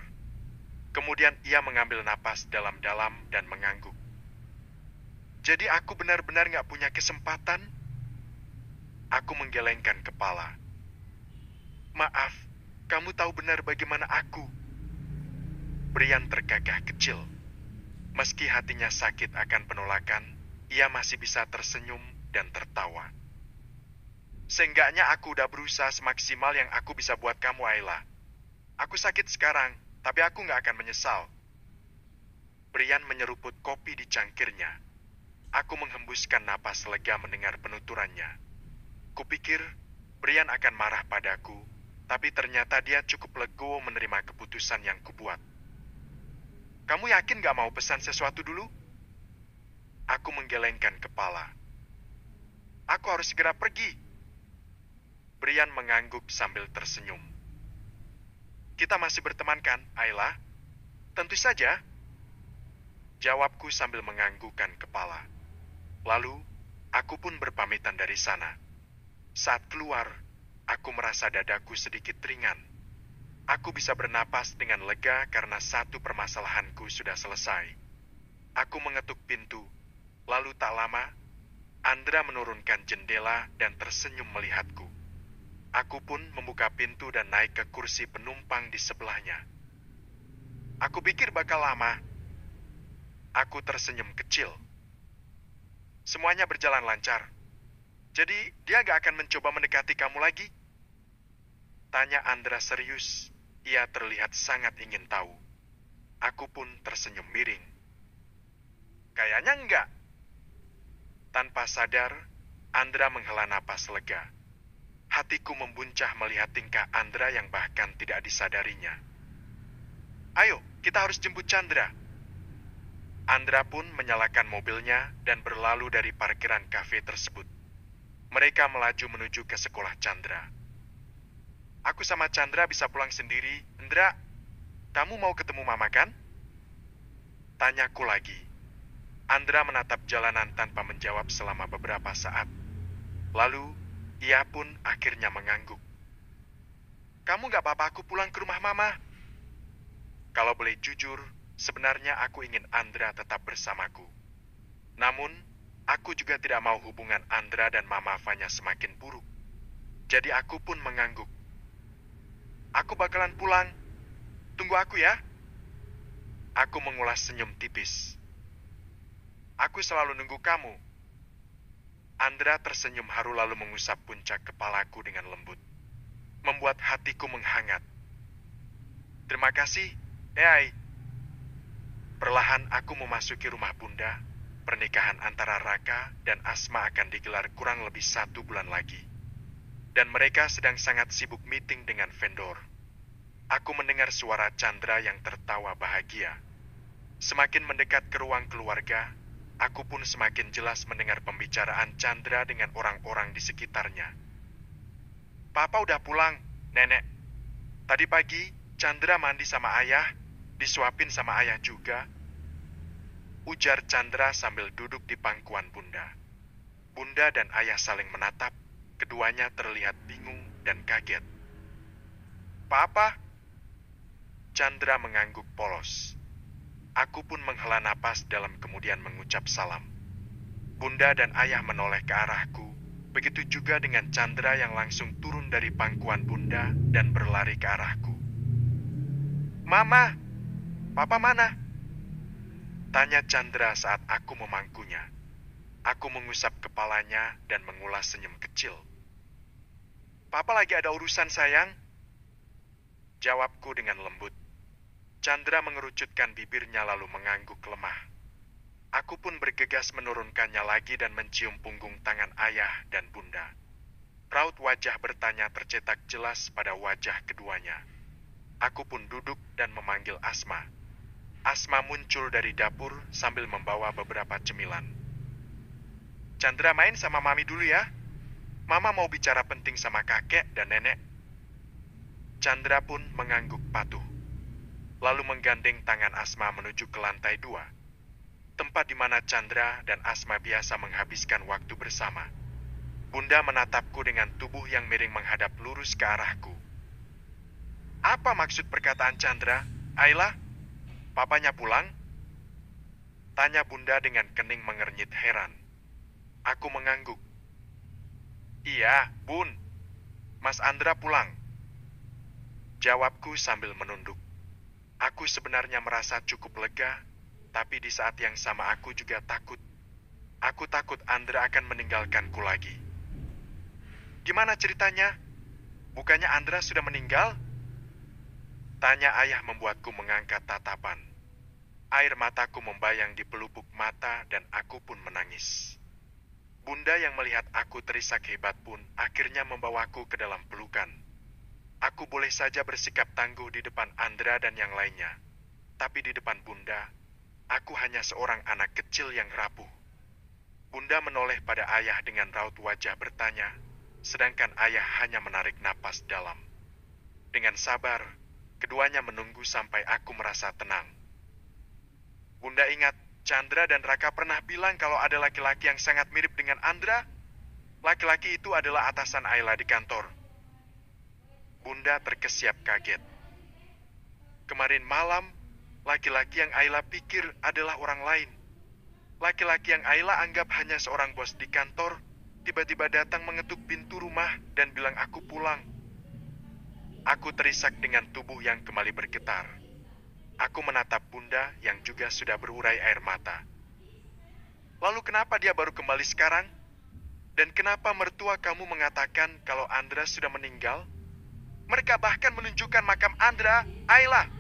Kemudian ia mengambil napas dalam-dalam dan mengangguk. Jadi aku benar-benar nggak punya kesempatan? Aku menggelengkan kepala. Maaf, kamu tahu benar bagaimana aku. Brian tergagah kecil. Meski hatinya sakit akan penolakan, ia masih bisa tersenyum dan tertawa. Seenggaknya aku udah berusaha semaksimal yang aku bisa buat kamu, Ayla. Aku sakit sekarang, tapi aku nggak akan menyesal. Brian menyeruput kopi di cangkirnya. Aku menghembuskan napas lega mendengar penuturannya. Kupikir Brian akan marah padaku, tapi ternyata dia cukup legowo menerima keputusan yang kubuat. Kamu yakin gak mau pesan sesuatu dulu? Aku menggelengkan kepala. Aku harus segera pergi. Brian mengangguk sambil tersenyum. Kita masih berteman kan, Ayla? Tentu saja. Jawabku sambil menganggukkan kepala. Lalu, aku pun berpamitan dari sana. Saat keluar, aku merasa dadaku sedikit ringan. Aku bisa bernapas dengan lega karena satu permasalahanku sudah selesai. Aku mengetuk pintu, lalu tak lama, Andra menurunkan jendela dan tersenyum melihatku. Aku pun membuka pintu dan naik ke kursi penumpang di sebelahnya. Aku pikir bakal lama. Aku tersenyum kecil. Semuanya berjalan lancar. Jadi dia gak akan mencoba mendekati kamu lagi? Tanya Andra serius. Ia terlihat sangat ingin tahu. Aku pun tersenyum miring. Kayaknya enggak. Tanpa sadar, Andra menghela napas lega. Hatiku membuncah melihat tingkah Andra yang bahkan tidak disadarinya. Ayo, kita harus jemput Chandra. Andra pun menyalakan mobilnya dan berlalu dari parkiran kafe tersebut. Mereka melaju menuju ke sekolah Chandra. Aku sama Chandra bisa pulang sendiri. Indra, kamu mau ketemu Mama kan? Tanyaku lagi. Andra menatap jalanan tanpa menjawab selama beberapa saat. Lalu, ia pun akhirnya mengangguk. Kamu gak apa-apa aku pulang ke rumah Mama? Kalau boleh jujur, sebenarnya aku ingin Andra tetap bersamaku. Namun, aku juga tidak mau hubungan Andra dan Mama Vanya semakin buruk. Jadi aku pun mengangguk. Aku bakalan pulang. Tunggu aku ya. Aku mengulas senyum tipis. Aku selalu nunggu kamu. Andra tersenyum haru lalu mengusap puncak kepalaku dengan lembut. Membuat hatiku menghangat. Terima kasih, Ai. Perlahan aku memasuki rumah Bunda. Pernikahan antara Raka dan Asma akan digelar kurang lebih 1 bulan lagi. Dan mereka sedang sangat sibuk meeting dengan vendor. Aku mendengar suara Chandra yang tertawa bahagia. Semakin mendekat ke ruang keluarga, aku pun semakin jelas mendengar pembicaraan Chandra dengan orang-orang di sekitarnya. Papa udah pulang, Nenek. Tadi pagi, Chandra mandi sama Ayah, disuapin sama Ayah juga. Ujar Chandra sambil duduk di pangkuan Bunda. Bunda dan Ayah saling menatap. Keduanya terlihat bingung dan kaget. Papa? Chandra mengangguk polos. Aku pun menghela napas dalam kemudian mengucap salam. Bunda dan Ayah menoleh ke arahku. Begitu juga dengan Chandra yang langsung turun dari pangkuan Bunda dan berlari ke arahku. Mama, Papa mana? Tanya Chandra saat aku memangkunya. Aku mengusap kepalanya dan mengulas senyum kecil. Papa lagi ada urusan, sayang. Jawabku dengan lembut. Chandra mengerucutkan bibirnya lalu mengangguk lemah. Aku pun bergegas menurunkannya lagi dan mencium punggung tangan Ayah dan Bunda. Raut wajah bertanya tercetak jelas pada wajah keduanya. Aku pun duduk dan memanggil Asma. Asma muncul dari dapur sambil membawa beberapa cemilan. Chandra main sama Mami dulu ya. Mama mau bicara penting sama kakek dan nenek. Chandra pun mengangguk patuh. Lalu menggandeng tangan Asma menuju ke lantai 2. Tempat di mana Chandra dan Asma biasa menghabiskan waktu bersama. Bunda menatapku dengan tubuh yang miring menghadap lurus ke arahku. Apa maksud perkataan Chandra? Ayla, papanya pulang? Tanya Bunda dengan kening mengernyit heran. Aku mengangguk. Iya, Bun. Mas Andra pulang. Jawabku sambil menunduk. Aku sebenarnya merasa cukup lega, tapi di saat yang sama aku juga takut. Aku takut Andra akan meninggalkanku lagi. Gimana ceritanya? Bukannya Andra sudah meninggal? Tanya ayah membuatku mengangkat tatapan. Air mataku membayang di pelupuk mata dan aku pun menangis. Bunda yang melihat aku terisak hebat pun akhirnya membawaku ke dalam pelukan. Aku boleh saja bersikap tangguh di depan Andra dan yang lainnya. Tapi di depan Bunda, aku hanya seorang anak kecil yang rapuh. Bunda menoleh pada ayah dengan raut wajah bertanya, sedangkan ayah hanya menarik napas dalam. Dengan sabar, keduanya menunggu sampai aku merasa tenang. Bunda ingat, Chandra dan Raka pernah bilang kalau ada laki-laki yang sangat mirip dengan Andra. Laki-laki itu adalah atasan Ayla di kantor. Bunda terkesiap kaget. Kemarin malam, laki-laki yang Ayla pikir adalah orang lain. Laki-laki yang Ayla anggap hanya seorang bos di kantor, tiba-tiba datang mengetuk pintu rumah dan bilang aku pulang. Aku terisak dengan tubuh yang kembali bergetar. Aku menatap Bunda yang juga sudah berurai air mata. Lalu kenapa dia baru kembali sekarang? Dan kenapa mertua kamu mengatakan kalau Andra sudah meninggal? Mereka bahkan menunjukkan makam Andra, Ayla.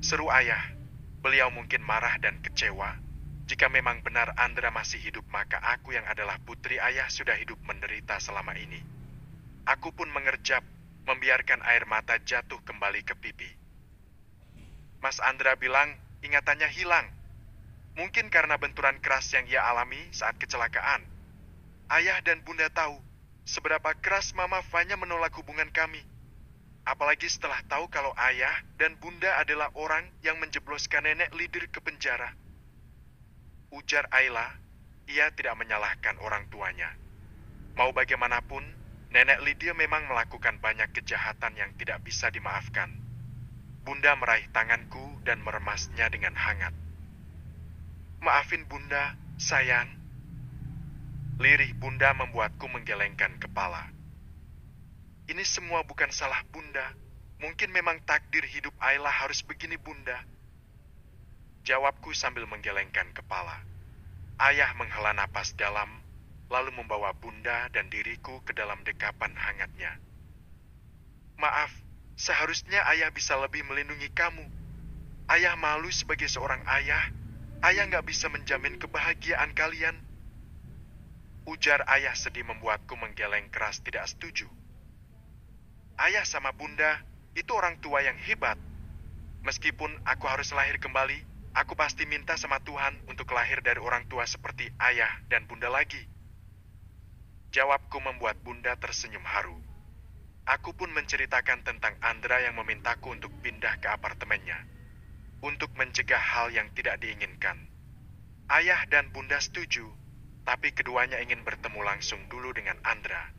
Seru ayah. Beliau mungkin marah dan kecewa. Jika memang benar Andra masih hidup, maka aku yang adalah putri ayah sudah hidup menderita selama ini. Aku pun mengerjap, membiarkan air mata jatuh kembali ke pipi. Mas Andra bilang ingatannya hilang. Mungkin karena benturan keras yang ia alami saat kecelakaan. Ayah dan Bunda tahu seberapa keras Mama Fanya menolak hubungan kami. Apalagi setelah tahu kalau ayah dan Bunda adalah orang yang menjebloskan nenek Lidir ke penjara. Ujar Ayla, ia tidak menyalahkan orang tuanya. Mau bagaimanapun, nenek Lydia memang melakukan banyak kejahatan yang tidak bisa dimaafkan. Bunda meraih tanganku dan meremasnya dengan hangat. Maafin Bunda, sayang. Lirih Bunda membuatku menggelengkan kepala. Ini semua bukan salah Bunda. Mungkin memang takdir hidup Ayla harus begini, Bunda. Jawabku sambil menggelengkan kepala. Ayah menghela napas dalam, lalu membawa Bunda dan diriku ke dalam dekapan hangatnya. Maaf, seharusnya ayah bisa lebih melindungi kamu. Ayah malu sebagai seorang ayah. Ayah nggak bisa menjamin kebahagiaan kalian. Ujar ayah sedih membuatku menggeleng keras tidak setuju. Ayah sama Bunda itu orang tua yang hebat. Meskipun aku harus lahir kembali, aku pasti minta sama Tuhan untuk lahir dari orang tua seperti ayah dan Bunda lagi. Jawabku membuat Bunda tersenyum haru. Aku pun menceritakan tentang Andra yang memintaku untuk pindah ke apartemennya. Untuk mencegah hal yang tidak diinginkan. Ayah dan Bunda setuju, tapi keduanya ingin bertemu langsung dulu dengan Andra.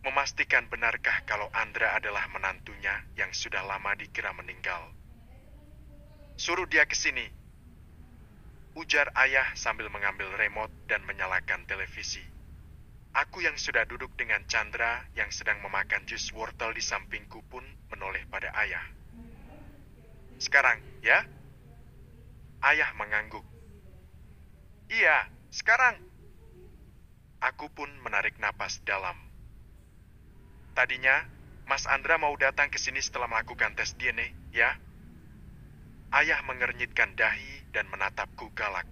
Memastikan benarkah kalau Andra adalah menantunya yang sudah lama dikira meninggal. Suruh dia ke sini. Ujar ayah sambil mengambil remote dan menyalakan televisi. Aku yang sudah duduk dengan Chandra yang sedang memakan jus wortel di sampingku pun menoleh pada ayah. Sekarang, ya? Ayah mengangguk. Iya, sekarang. Aku pun menarik napas dalam. Tadinya, Mas Andra mau datang ke sini setelah melakukan tes DNA, ya? Ayah mengernyitkan dahi dan menatapku galak.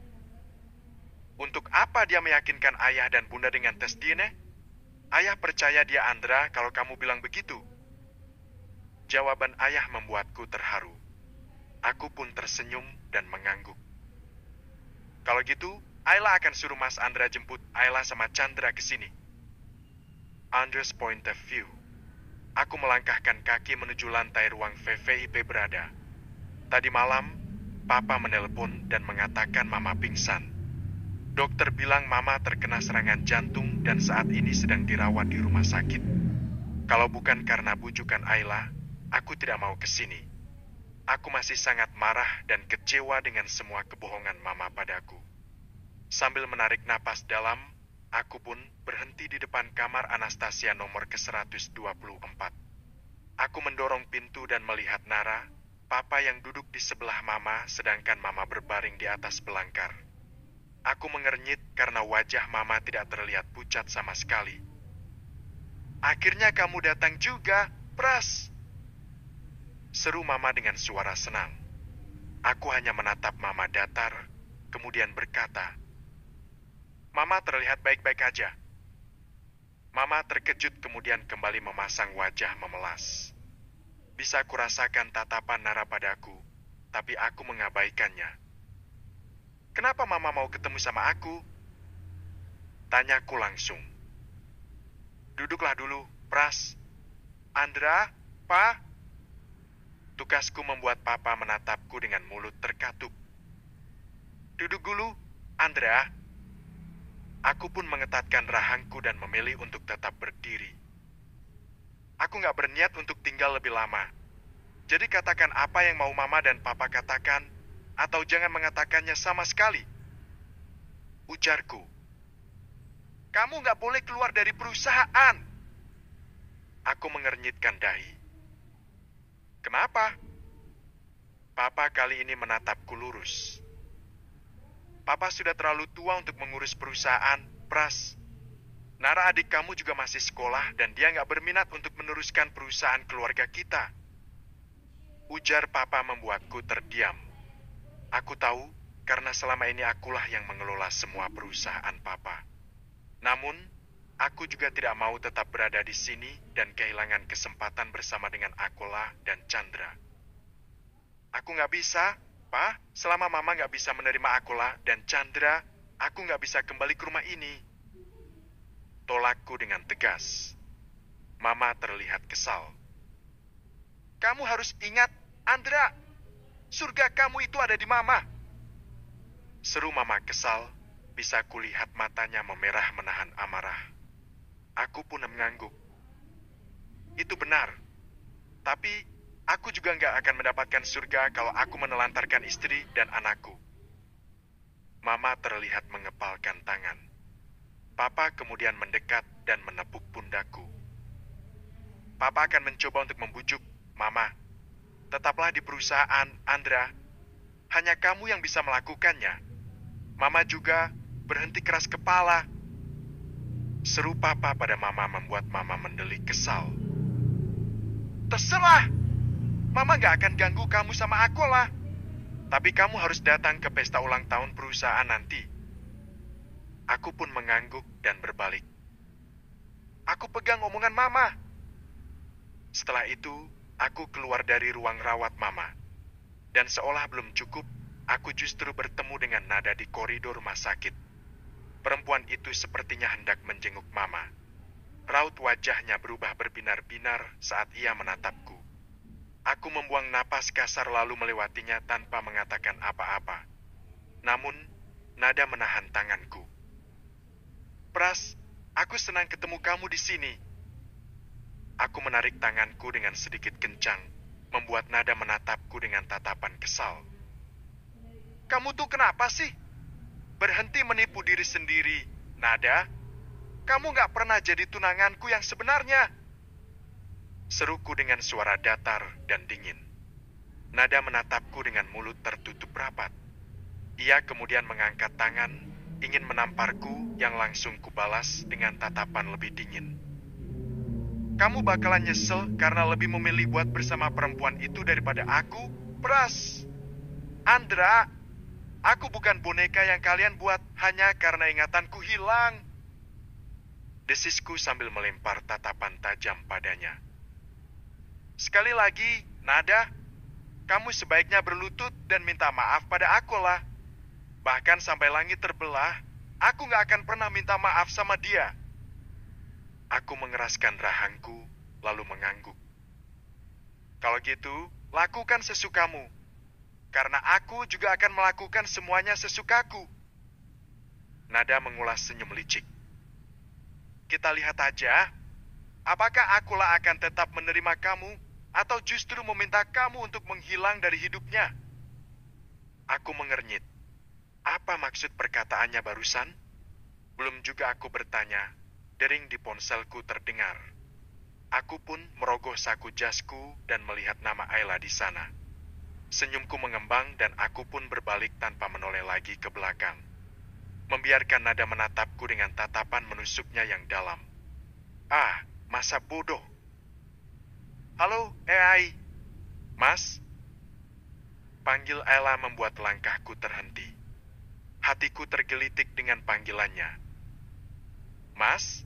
Untuk apa dia meyakinkan ayah dan Bunda dengan tes DNA? Ayah percaya dia Andra kalau kamu bilang begitu. Jawaban ayah membuatku terharu. Aku pun tersenyum dan mengangguk. Kalau gitu, Ayla akan suruh Mas Andra jemput Ayla sama Chandra ke sini. Andre's point of view. Aku melangkahkan kaki menuju lantai ruang VVIP berada. Tadi malam, Papa menelpon dan mengatakan Mama pingsan. Dokter bilang Mama terkena serangan jantung dan saat ini sedang dirawat di rumah sakit. Kalau bukan karena bujukan Ayla, aku tidak mau ke sini. Aku masih sangat marah dan kecewa dengan semua kebohongan Mama padaku. Sambil menarik napas dalam, aku pun berhenti di depan kamar Anastasia nomor ke-124. Aku mendorong pintu dan melihat Nara, Papa yang duduk di sebelah Mama sedangkan Mama berbaring di atas belangkar. Aku mengernyit karena wajah Mama tidak terlihat pucat sama sekali. "Akhirnya kamu datang juga, Pras!" seru Mama dengan suara senang. Aku hanya menatap Mama datar, kemudian berkata, "Mama terlihat baik-baik aja." Mama terkejut kemudian kembali memasang wajah memelas. Bisa kurasakan tatapan Nara padaku, tapi aku mengabaikannya. "Kenapa Mama mau ketemu sama aku?" tanyaku langsung. "Duduklah dulu, Pras." "Andra, Pa?" Tugasku membuat Papa menatapku dengan mulut terkatup. "Duduk dulu, Andra." Aku pun mengetatkan rahangku dan memilih untuk tetap berdiri. Aku nggak berniat untuk tinggal lebih lama. Jadi katakan apa yang mau Mama dan Papa katakan, atau jangan mengatakannya sama sekali. Ujarku. "Kamu nggak boleh keluar dari perusahaan." Aku mengernyitkan dahi. "Kenapa?" Papa kali ini menatapku lurus. "Papa sudah terlalu tua untuk mengurus perusahaan, Pras. Nara adik kamu juga masih sekolah dan dia nggak berminat untuk meneruskan perusahaan keluarga kita." Ujar Papa membuatku terdiam. Aku tahu karena selama ini akulah yang mengelola semua perusahaan Papa. Namun, aku juga tidak mau tetap berada di sini dan kehilangan kesempatan bersama dengan Akola dan Chandra. "Aku nggak bisa, Pa. Selama Mama nggak bisa menerima Akola dan Chandra, aku nggak bisa kembali ke rumah ini." Tolakku dengan tegas. Mama terlihat kesal. "Kamu harus ingat, Andra. Surga kamu itu ada di Mama." Seru Mama kesal, bisa kulihat matanya memerah menahan amarah. Aku pun mengangguk. Itu benar. Tapi, aku juga nggak akan mendapatkan surga kalau aku menelantarkan istri dan anakku. Mama terlihat mengepalkan tangan. Papa kemudian mendekat dan menepuk pundakku. Papa akan mencoba untuk membujuk, "Mama, tetaplah di perusahaan, Andra. Hanya kamu yang bisa melakukannya. Mama juga berhenti keras kepala." Seru Papa pada Mama membuat Mama mendelik kesal. "Terserah. Mama gak akan ganggu kamu sama aku lah. Tapi kamu harus datang ke pesta ulang tahun perusahaan nanti." Aku pun mengangguk dan berbalik. Aku pegang omongan Mama. Setelah itu, aku keluar dari ruang rawat Mama. Dan seolah belum cukup, aku justru bertemu dengan Nada di koridor rumah sakit. Perempuan itu sepertinya hendak menjenguk Mama. Raut wajahnya berubah berbinar-binar saat ia menatapku. Aku membuang napas kasar lalu melewatinya tanpa mengatakan apa-apa. Namun, Nada menahan tanganku. "Pras, aku senang ketemu kamu di sini." Aku menarik tanganku dengan sedikit kencang, membuat Nada menatapku dengan tatapan kesal. "Kamu tuh kenapa sih? Berhenti menipu diri sendiri, Nada. Kamu gak pernah jadi tunanganku yang sebenarnya." Seruku dengan suara datar dan dingin. Nada menatapku dengan mulut tertutup rapat. Ia kemudian mengangkat tangan, ingin menamparku yang langsung kubalas dengan tatapan lebih dingin. "Kamu bakalan nyesel karena lebih memilih buat bersama perempuan itu daripada aku, Pras. Andra, aku bukan boneka yang kalian buat hanya karena ingatanku hilang." Desisku sambil melempar tatapan tajam padanya. "Sekali lagi, Nada, kamu sebaiknya berlutut dan minta maaf pada aku lah. Bahkan sampai langit terbelah, aku gak akan pernah minta maaf sama dia." Aku mengeraskan rahangku, lalu mengangguk. "Kalau gitu, lakukan sesukamu. Karena aku juga akan melakukan semuanya sesukaku." Nada mengulas senyum licik. "Kita lihat aja, apakah akulah akan tetap menerima kamu Atau justru meminta kamu untuk menghilang dari hidupnya? Aku mengernyit. Apa maksud perkataannya barusan? Belum juga aku bertanya, dering di ponselku terdengar. Aku pun merogoh saku jasku dan melihat nama Ayla di sana. Senyumku mengembang dan aku pun berbalik tanpa menoleh lagi ke belakang. Membiarkan nada menatapku dengan tatapan menusuknya yang dalam. Ah, masa bodoh. Halo, AI. Mas? Panggil Ayla membuat langkahku terhenti. Hatiku tergelitik dengan panggilannya. Mas?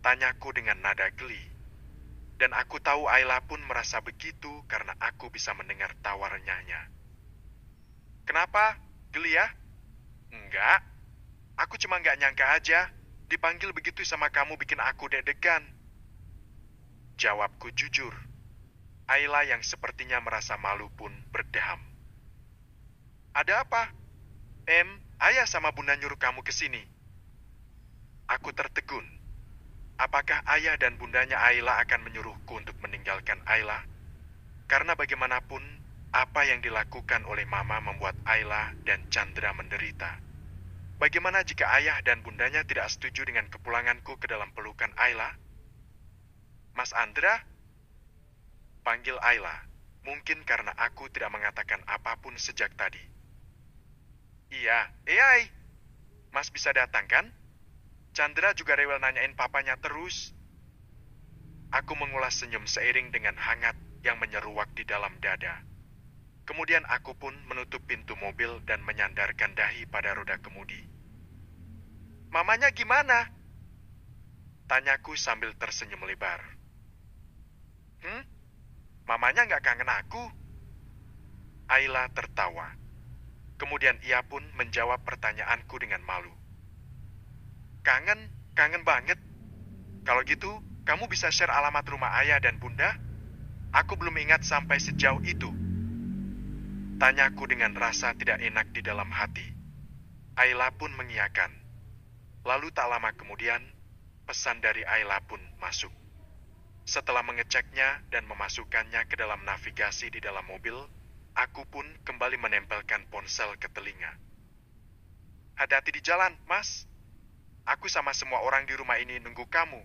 Tanyaku dengan nada geli. Dan aku tahu Ayla pun merasa begitu karena aku bisa mendengar tawarnya. Kenapa? Geli ya? Enggak. Aku cuma nggak nyangka aja. Dipanggil begitu sama kamu bikin aku deg-degan. Jawabku jujur. Ayla yang sepertinya merasa malu pun berdeham. Ada apa? Ayah sama bunda nyuruh kamu ke sini. Aku tertegun. Apakah ayah dan bundanya Ayla akan menyuruhku untuk meninggalkan Ayla? Karena bagaimanapun, apa yang dilakukan oleh Mama membuat Ayla dan Chandra menderita. Bagaimana jika ayah dan bundanya tidak setuju dengan kepulanganku ke dalam pelukan Ayla? Mas Andra? Panggil Ayla. Mungkin karena aku tidak mengatakan apapun sejak tadi. Iya, AI. Mas bisa datang kan? Chandra juga rewel nanyain papanya terus. Aku mengulas senyum seiring dengan hangat yang menyeruak di dalam dada. Kemudian aku pun menutup pintu mobil dan menyandarkan dahi pada roda kemudi. Mamanya gimana? Tanyaku sambil tersenyum lebar. Mamanya nggak kangen aku? Ayla tertawa. Kemudian ia pun menjawab pertanyaanku dengan malu. Kangen banget. Kalau gitu, kamu bisa share alamat rumah ayah dan bunda? Aku belum ingat sampai sejauh itu. Tanyaku dengan rasa tidak enak di dalam hati. Ayla pun mengiyakan. Lalu tak lama kemudian, pesan dari Ayla pun masuk. Setelah mengeceknya dan memasukkannya ke dalam navigasi di dalam mobil, aku pun kembali menempelkan ponsel ke telinga. Hati-hati di jalan, Mas. Aku sama semua orang di rumah ini nunggu kamu.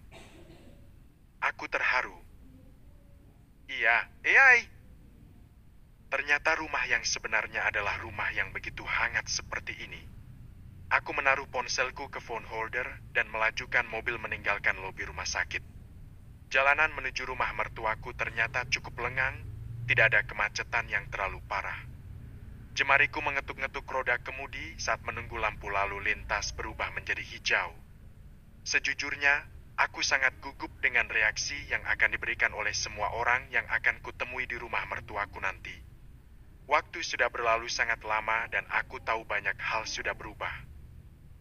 Aku terharu. Iya, AI. Ternyata rumah yang sebenarnya adalah rumah yang begitu hangat seperti ini. Aku menaruh ponselku ke phone holder dan melajukan mobil meninggalkan lobi rumah sakit. Jalanan menuju rumah mertuaku ternyata cukup lengang, tidak ada kemacetan yang terlalu parah. Jemariku mengetuk-ngetuk roda kemudi saat menunggu lampu lalu lintas berubah menjadi hijau. Sejujurnya, aku sangat gugup dengan reaksi yang akan diberikan oleh semua orang yang akan kutemui di rumah mertuaku nanti. Waktu sudah berlalu sangat lama dan aku tahu banyak hal sudah berubah.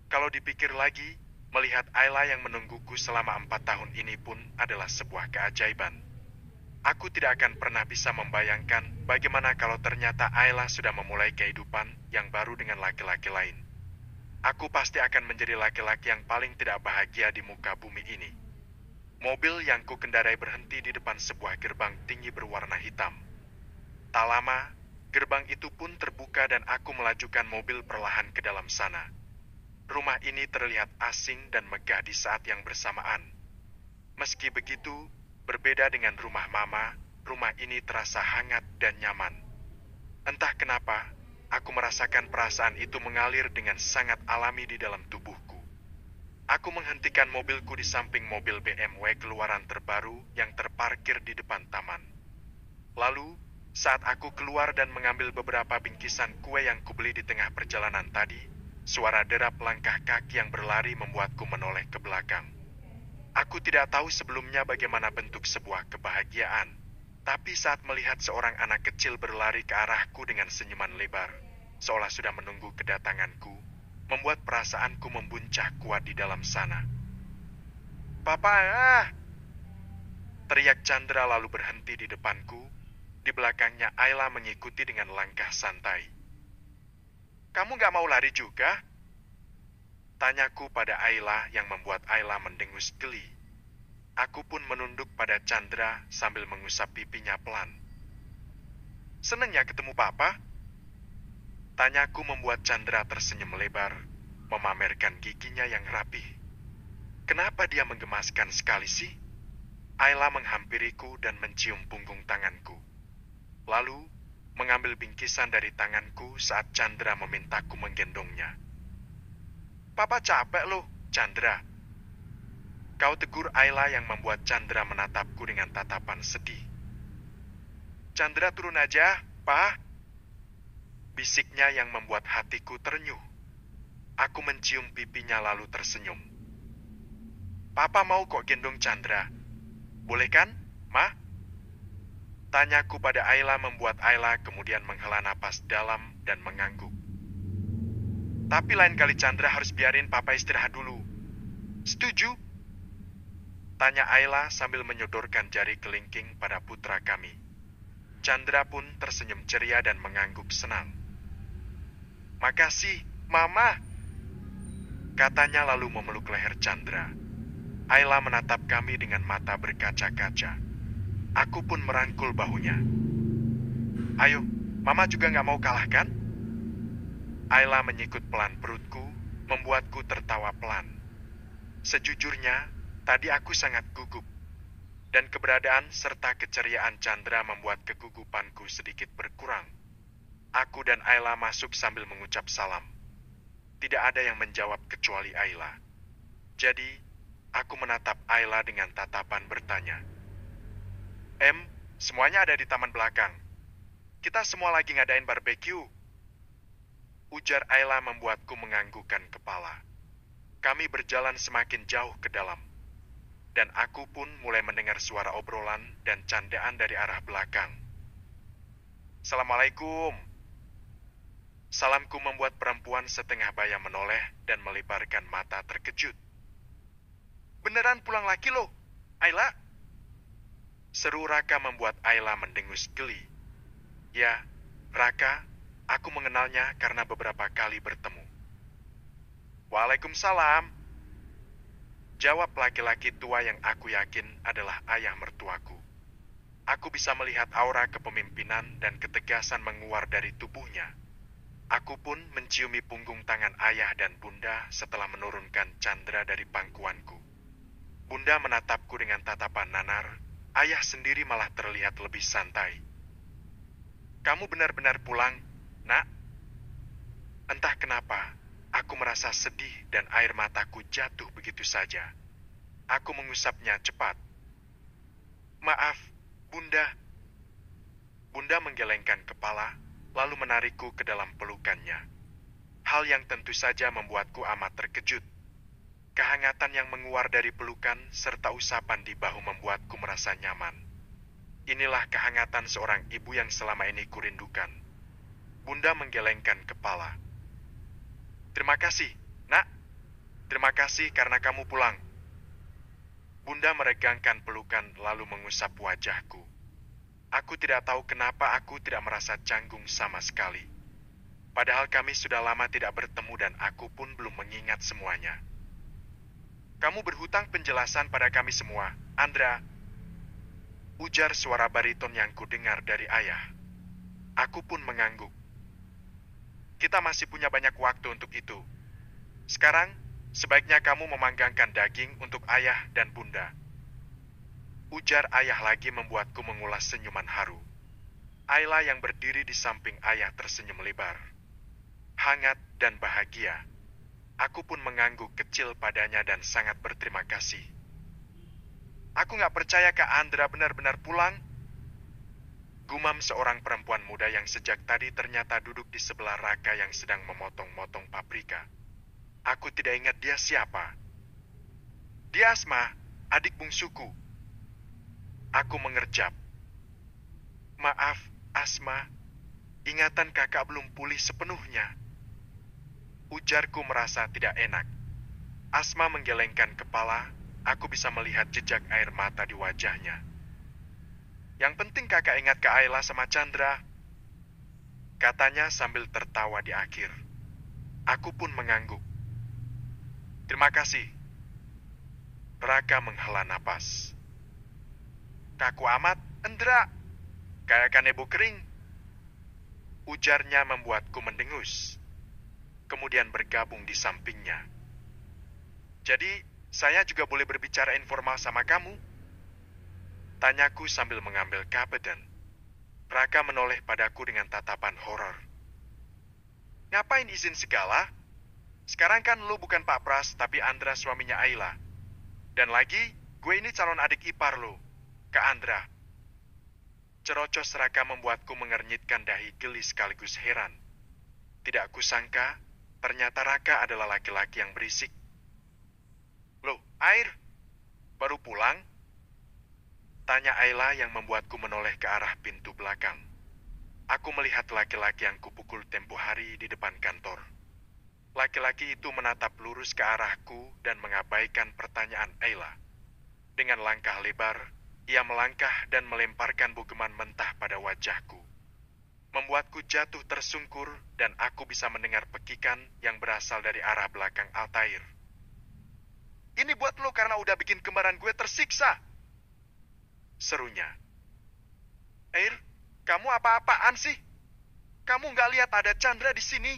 Kalau dipikir lagi, melihat Ayla yang menungguku selama 4 tahun ini pun adalah sebuah keajaiban. Aku tidak akan pernah bisa membayangkan bagaimana kalau ternyata Ayla sudah memulai kehidupan yang baru dengan laki-laki lain. Aku pasti akan menjadi laki-laki yang paling tidak bahagia di muka bumi ini. Mobil yang ku kendarai berhenti di depan sebuah gerbang tinggi berwarna hitam. Tak lama, gerbang itu pun terbuka dan aku melajukan mobil perlahan ke dalam sana. Rumah ini terlihat asing dan megah di saat yang bersamaan. Meski begitu, berbeda dengan rumah Mama, rumah ini terasa hangat dan nyaman. Entah kenapa, aku merasakan perasaan itu mengalir dengan sangat alami di dalam tubuhku. Aku menghentikan mobilku di samping mobil BMW keluaran terbaru yang terparkir di depan taman. Lalu, saat aku keluar dan mengambil beberapa bingkisan kue yang kubeli di tengah perjalanan tadi, suara derap langkah kaki yang berlari membuatku menoleh ke belakang. Aku tidak tahu sebelumnya bagaimana bentuk sebuah kebahagiaan, tapi saat melihat seorang anak kecil berlari ke arahku dengan senyuman lebar, seolah sudah menunggu kedatanganku, membuat perasaanku membuncah kuat di dalam sana. Papa, ah! Teriak Chandra lalu berhenti di depanku, di belakangnya Ayla mengikuti dengan langkah santai. Kamu gak mau lari juga? Tanyaku pada Ayla yang membuat Ayla mendengus geli. Aku pun menunduk pada Chandra sambil mengusap pipinya pelan. "Seneng ya ketemu Papa?" Tanyaku membuat Chandra tersenyum lebar, memamerkan giginya yang rapih. Kenapa dia menggemaskan sekali sih? Ayla menghampiriku dan mencium punggung tanganku. Lalu, mengambil bingkisan dari tanganku saat Chandra memintaku menggendongnya. "Papa capek loh, Chandra." Kau tegur Ayla yang membuat Chandra menatapku dengan tatapan sedih. "Chandra turun aja, Pa." Bisiknya yang membuat hatiku terenyuh. Aku mencium pipinya lalu tersenyum. "Papa mau kok gendong Chandra. Boleh kan, Ma?" Tanyaku pada Ayla membuat Ayla kemudian menghela napas dalam dan mengangguk. "Tapi lain kali Chandra harus biarin Papa istirahat dulu. Setuju?" Tanya Ayla sambil menyodorkan jari kelingking pada putra kami. Chandra pun tersenyum ceria dan mengangguk senang. "Makasih, Mama," katanya lalu memeluk leher Chandra. Ayla menatap kami dengan mata berkaca-kaca. Aku pun merangkul bahunya. "Ayo, Mama juga nggak mau kalah kan?" Ayla menyikut pelan perutku, membuatku tertawa pelan. Sejujurnya, tadi aku sangat gugup, dan keberadaan serta keceriaan Chandra membuat kegugupanku sedikit berkurang. Aku dan Ayla masuk sambil mengucap salam. Tidak ada yang menjawab kecuali Ayla. Jadi, aku menatap Ayla dengan tatapan bertanya. Semuanya ada di taman belakang. Kita semua lagi ngadain barbeque." Ujar Ayla membuatku menganggukkan kepala. Kami berjalan semakin jauh ke dalam, dan aku pun mulai mendengar suara obrolan dan candaan dari arah belakang. "Assalamualaikum." Salamku membuat perempuan setengah baya menoleh dan melebarkan mata terkejut. "Beneran pulang lagi loh, Ayla?" Seru Raka membuat Ayla mendengus geli. "Ya, Raka, aku mengenalnya karena beberapa kali bertemu." "Waalaikumsalam," jawab laki-laki tua yang aku yakin adalah ayah mertuaku. Aku bisa melihat aura kepemimpinan dan ketegasan menguar dari tubuhnya. Aku pun menciumi punggung tangan ayah dan bunda setelah menurunkan Chandra dari pangkuanku. Bunda menatapku dengan tatapan nanar, ayah sendiri malah terlihat lebih santai. "Kamu benar-benar pulang, Nak?" Entah kenapa, aku merasa sedih dan air mataku jatuh begitu saja. Aku mengusapnya cepat. "Maaf, Bunda." Bunda menggelengkan kepala, lalu menarikku ke dalam pelukannya. Hal yang tentu saja membuatku amat terkejut. Kehangatan yang menguar dari pelukan serta usapan di bahu membuatku merasa nyaman. Inilah kehangatan seorang ibu yang selama ini kurindukan. Bunda menggelengkan kepala. "Terima kasih, Nak. Terima kasih karena kamu pulang." Bunda meregangkan pelukan lalu mengusap wajahku. Aku tidak tahu kenapa aku tidak merasa canggung sama sekali. Padahal kami sudah lama tidak bertemu dan aku pun belum mengingat semuanya. "Kamu berhutang penjelasan pada kami semua, Andra," ujar suara bariton yang kudengar dari ayah. Aku pun mengangguk. "Kita masih punya banyak waktu untuk itu. Sekarang, sebaiknya kamu memanggangkan daging untuk ayah dan bunda." Ujar ayah lagi membuatku mengulas senyuman haru. Ayla yang berdiri di samping ayah tersenyum lebar. Hangat dan bahagia. Aku pun mengangguk kecil padanya dan sangat berterima kasih. "Aku nggak percaya Kak Andra benar-benar pulang." Gumam seorang perempuan muda yang sejak tadi ternyata duduk di sebelah Raka yang sedang memotong-motong paprika. Aku tidak ingat dia siapa. "Dia Asma, adik bungsuku." Aku mengerjap. "Maaf, Asma. Ingatan kakak belum pulih sepenuhnya." Ujarku merasa tidak enak. Asma menggelengkan kepala, aku bisa melihat jejak air mata di wajahnya. "Yang penting kakak ingat ke Ayla sama Chandra," katanya sambil tertawa di akhir. Aku pun mengangguk. "Terima kasih." Raka menghela napas. Kaku amat, Endra. Kayak kanebo kering. Ujarnya membuatku mendengus. Kemudian bergabung di sampingnya. Jadi, saya juga boleh berbicara informal sama kamu? Tanyaku sambil mengambil kabeden. Raka menoleh padaku dengan tatapan horor. Ngapain izin segala? Sekarang kan lo bukan Pak Pras, tapi Andra suaminya Ayla. Dan lagi, gue ini calon adik ipar lo, Kak Andra. Cerocos Raka membuatku mengernyitkan dahi geli sekaligus heran. Tidak kusangka, ternyata Raka adalah laki-laki yang berisik. Loh, Air? Baru pulang? Tanya Ayla yang membuatku menoleh ke arah pintu belakang. Aku melihat laki-laki yang kupukul tempo hari di depan kantor. Laki-laki itu menatap lurus ke arahku dan mengabaikan pertanyaan Ayla. Dengan langkah lebar, ia melangkah dan melemparkan bugeman mentah pada wajahku. Membuatku jatuh tersungkur dan aku bisa mendengar pekikan yang berasal dari arah belakang Altair. Ini buat lo karena udah bikin kembaran gue tersiksa. Serunya. Air, kamu apa-apaan sih? Kamu nggak lihat ada Chandra di sini?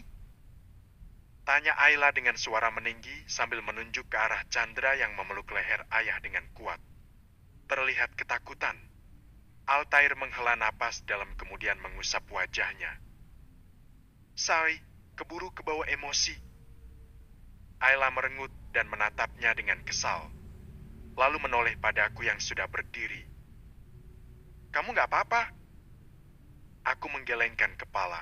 Tanya Ayla dengan suara meninggi sambil menunjuk ke arah Chandra yang memeluk leher ayah dengan kuat. Terlihat ketakutan. Altair menghela napas dalam kemudian mengusap wajahnya. Say, keburu kebawa emosi. Ayla merengut dan menatapnya dengan kesal. Lalu menoleh padaku yang sudah berdiri. Kamu nggak apa-apa? Aku menggelengkan kepala.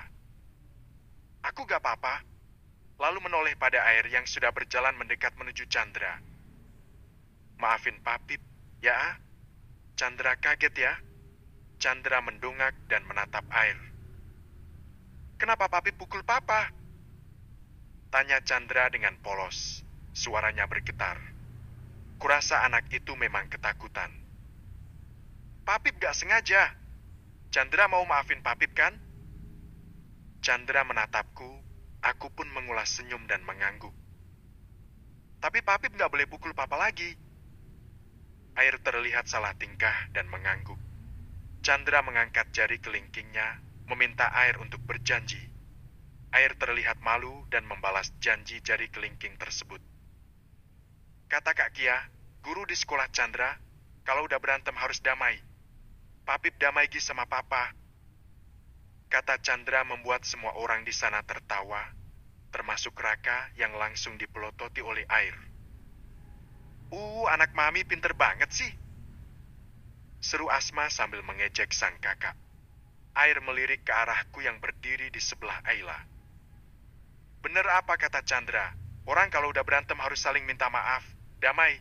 Aku nggak apa-apa. Lalu menoleh pada Air yang sudah berjalan mendekat menuju Chandra. Maafin Papip, ya. Chandra kaget ya. Chandra mendongak dan menatap Air. Kenapa Papip pukul Papa? Tanya Chandra dengan polos. Suaranya bergetar. Kurasa anak itu memang ketakutan. Papip gak sengaja. Chandra mau maafin Papip kan? Chandra menatapku. Aku pun mengulas senyum dan mengangguk. Tapi Papip gak boleh pukul Papa lagi. Air terlihat salah tingkah dan mengangguk. Chandra mengangkat jari kelingkingnya, meminta Air untuk berjanji. Air terlihat malu dan membalas janji jari kelingking tersebut. Kata Kak Kia, guru di sekolah Chandra, kalau udah berantem harus damai. Papip damai gi sama Papa. Kata Chandra membuat semua orang di sana tertawa, termasuk Raka yang langsung dipelototi oleh Air. Anak Mami pinter banget sih. Seru Asma sambil mengejek sang kakak. Air melirik ke arahku yang berdiri di sebelah Ayla. Bener apa kata Chandra? Orang kalau udah berantem harus saling minta maaf. Damai.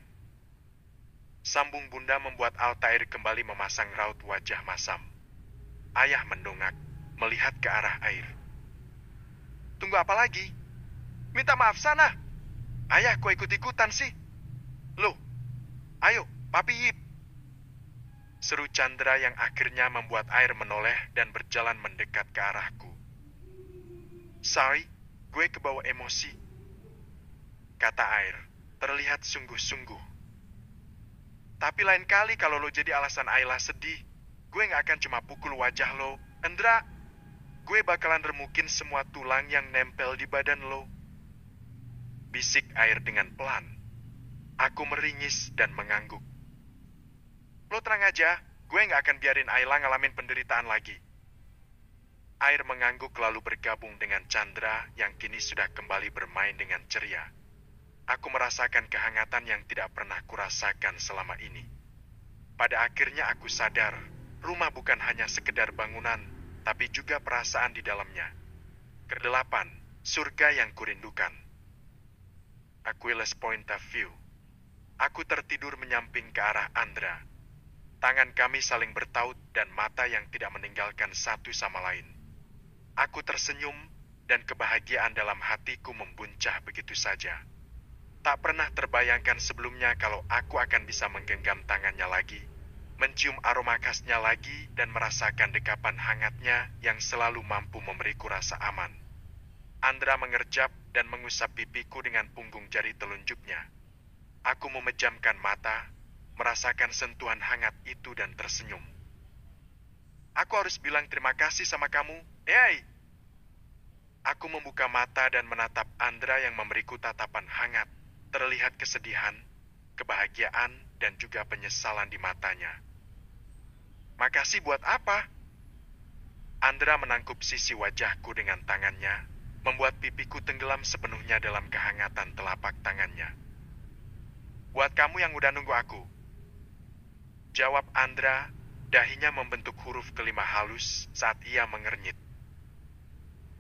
Sambung Bunda membuat Altair kembali memasang raut wajah masam. Ayah mendongak, melihat ke arah Air. Tunggu apa lagi? Minta maaf sana. Ayah kok ikut-ikutan sih? Loh, ayo, Papi Yip. Seru Chandra yang akhirnya membuat Air menoleh dan berjalan mendekat ke arahku. Say, gue kebawa emosi. Kata Air, terlihat sungguh-sungguh. Tapi lain kali kalau lo jadi alasan Ayla sedih, gue gak akan cuma pukul wajah lo. Endra, gue bakalan remukin semua tulang yang nempel di badan lo. Bisik Air dengan pelan. Aku meringis dan mengangguk. Lo tenang aja, gue gak akan biarin Ayla ngalamin penderitaan lagi. Air mengangguk lalu bergabung dengan Chandra yang kini sudah kembali bermain dengan ceria. Aku merasakan kehangatan yang tidak pernah kurasakan selama ini. Pada akhirnya aku sadar, rumah bukan hanya sekedar bangunan, tapi juga perasaan di dalamnya. Kedelapan, surga yang kurindukan. Aquilus Point of View. Aku tertidur menyamping ke arah Andra. Tangan kami saling bertaut dan mata yang tidak meninggalkan satu sama lain. Aku tersenyum dan kebahagiaan dalam hatiku membuncah begitu saja. Tak pernah terbayangkan sebelumnya kalau aku akan bisa menggenggam tangannya lagi, mencium aroma khasnya lagi dan merasakan dekapan hangatnya yang selalu mampu memberiku rasa aman. Andra mengerjap dan mengusap pipiku dengan punggung jari telunjuknya. Aku memejamkan mata, merasakan sentuhan hangat itu dan tersenyum. Aku harus bilang terima kasih sama kamu. Hei! Aku membuka mata dan menatap Andra yang memberiku tatapan hangat. Terlihat kesedihan, kebahagiaan, dan juga penyesalan di matanya. Makasih buat apa? Andra menangkup sisi wajahku dengan tangannya, membuat pipiku tenggelam sepenuhnya dalam kehangatan telapak tangannya. Buat kamu yang udah nunggu aku. Jawab Andra, dahinya membentuk huruf kelima halus saat ia mengernyit.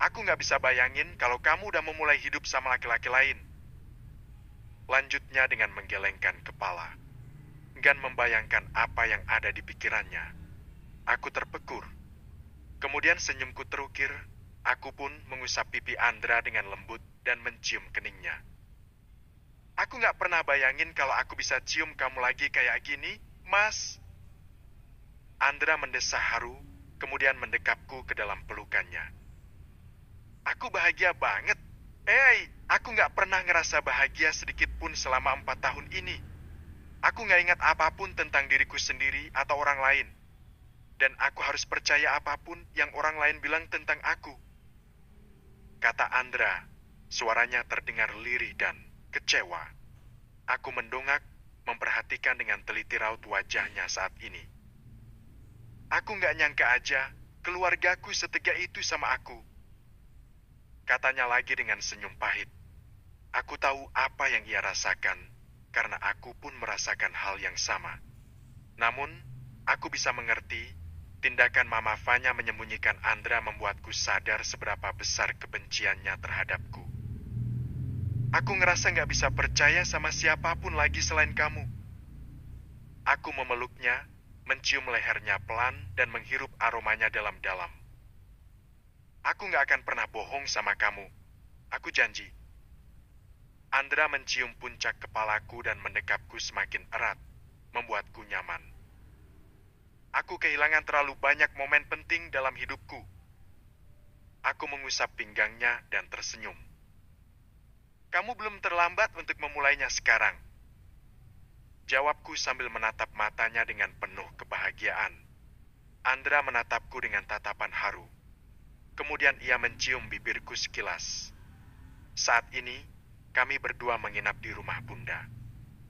Aku nggak bisa bayangin kalau kamu udah memulai hidup sama laki-laki lain. Lanjutnya dengan menggelengkan kepala. Enggan membayangkan apa yang ada di pikirannya. Aku terpekur. Kemudian senyumku terukir. Aku pun mengusap pipi Andra dengan lembut dan mencium keningnya. Aku nggak pernah bayangin kalau aku bisa cium kamu lagi kayak gini, Mas. Andra mendesah haru, kemudian mendekapku ke dalam pelukannya. Aku bahagia banget. Aku nggak pernah ngerasa bahagia sedikit pun selama 4 tahun ini. Aku nggak ingat apapun tentang diriku sendiri atau orang lain. Dan aku harus percaya apapun yang orang lain bilang tentang aku. Kata Andra, suaranya terdengar lirih dan kecewa. Aku mendongak, memperhatikan dengan teliti raut wajahnya saat ini. Aku nggak nyangka aja, keluargaku setega itu sama aku. Katanya lagi dengan senyum pahit. Aku tahu apa yang ia rasakan, karena aku pun merasakan hal yang sama. Namun, aku bisa mengerti, tindakan Mama Fanya menyembunyikan Andra membuatku sadar seberapa besar kebenciannya terhadapku. Aku ngerasa nggak bisa percaya sama siapapun lagi selain kamu. Aku memeluknya, mencium lehernya pelan dan menghirup aromanya dalam-dalam. Aku nggak akan pernah bohong sama kamu. Aku janji. Andra mencium puncak kepalaku dan mendekapku semakin erat, membuatku nyaman. Aku kehilangan terlalu banyak momen penting dalam hidupku. Aku mengusap pinggangnya dan tersenyum. Kamu belum terlambat untuk memulainya sekarang. Jawabku sambil menatap matanya dengan penuh kebahagiaan. Andra menatapku dengan tatapan haru. Kemudian ia mencium bibirku sekilas. Saat ini, kami berdua menginap di rumah Bunda.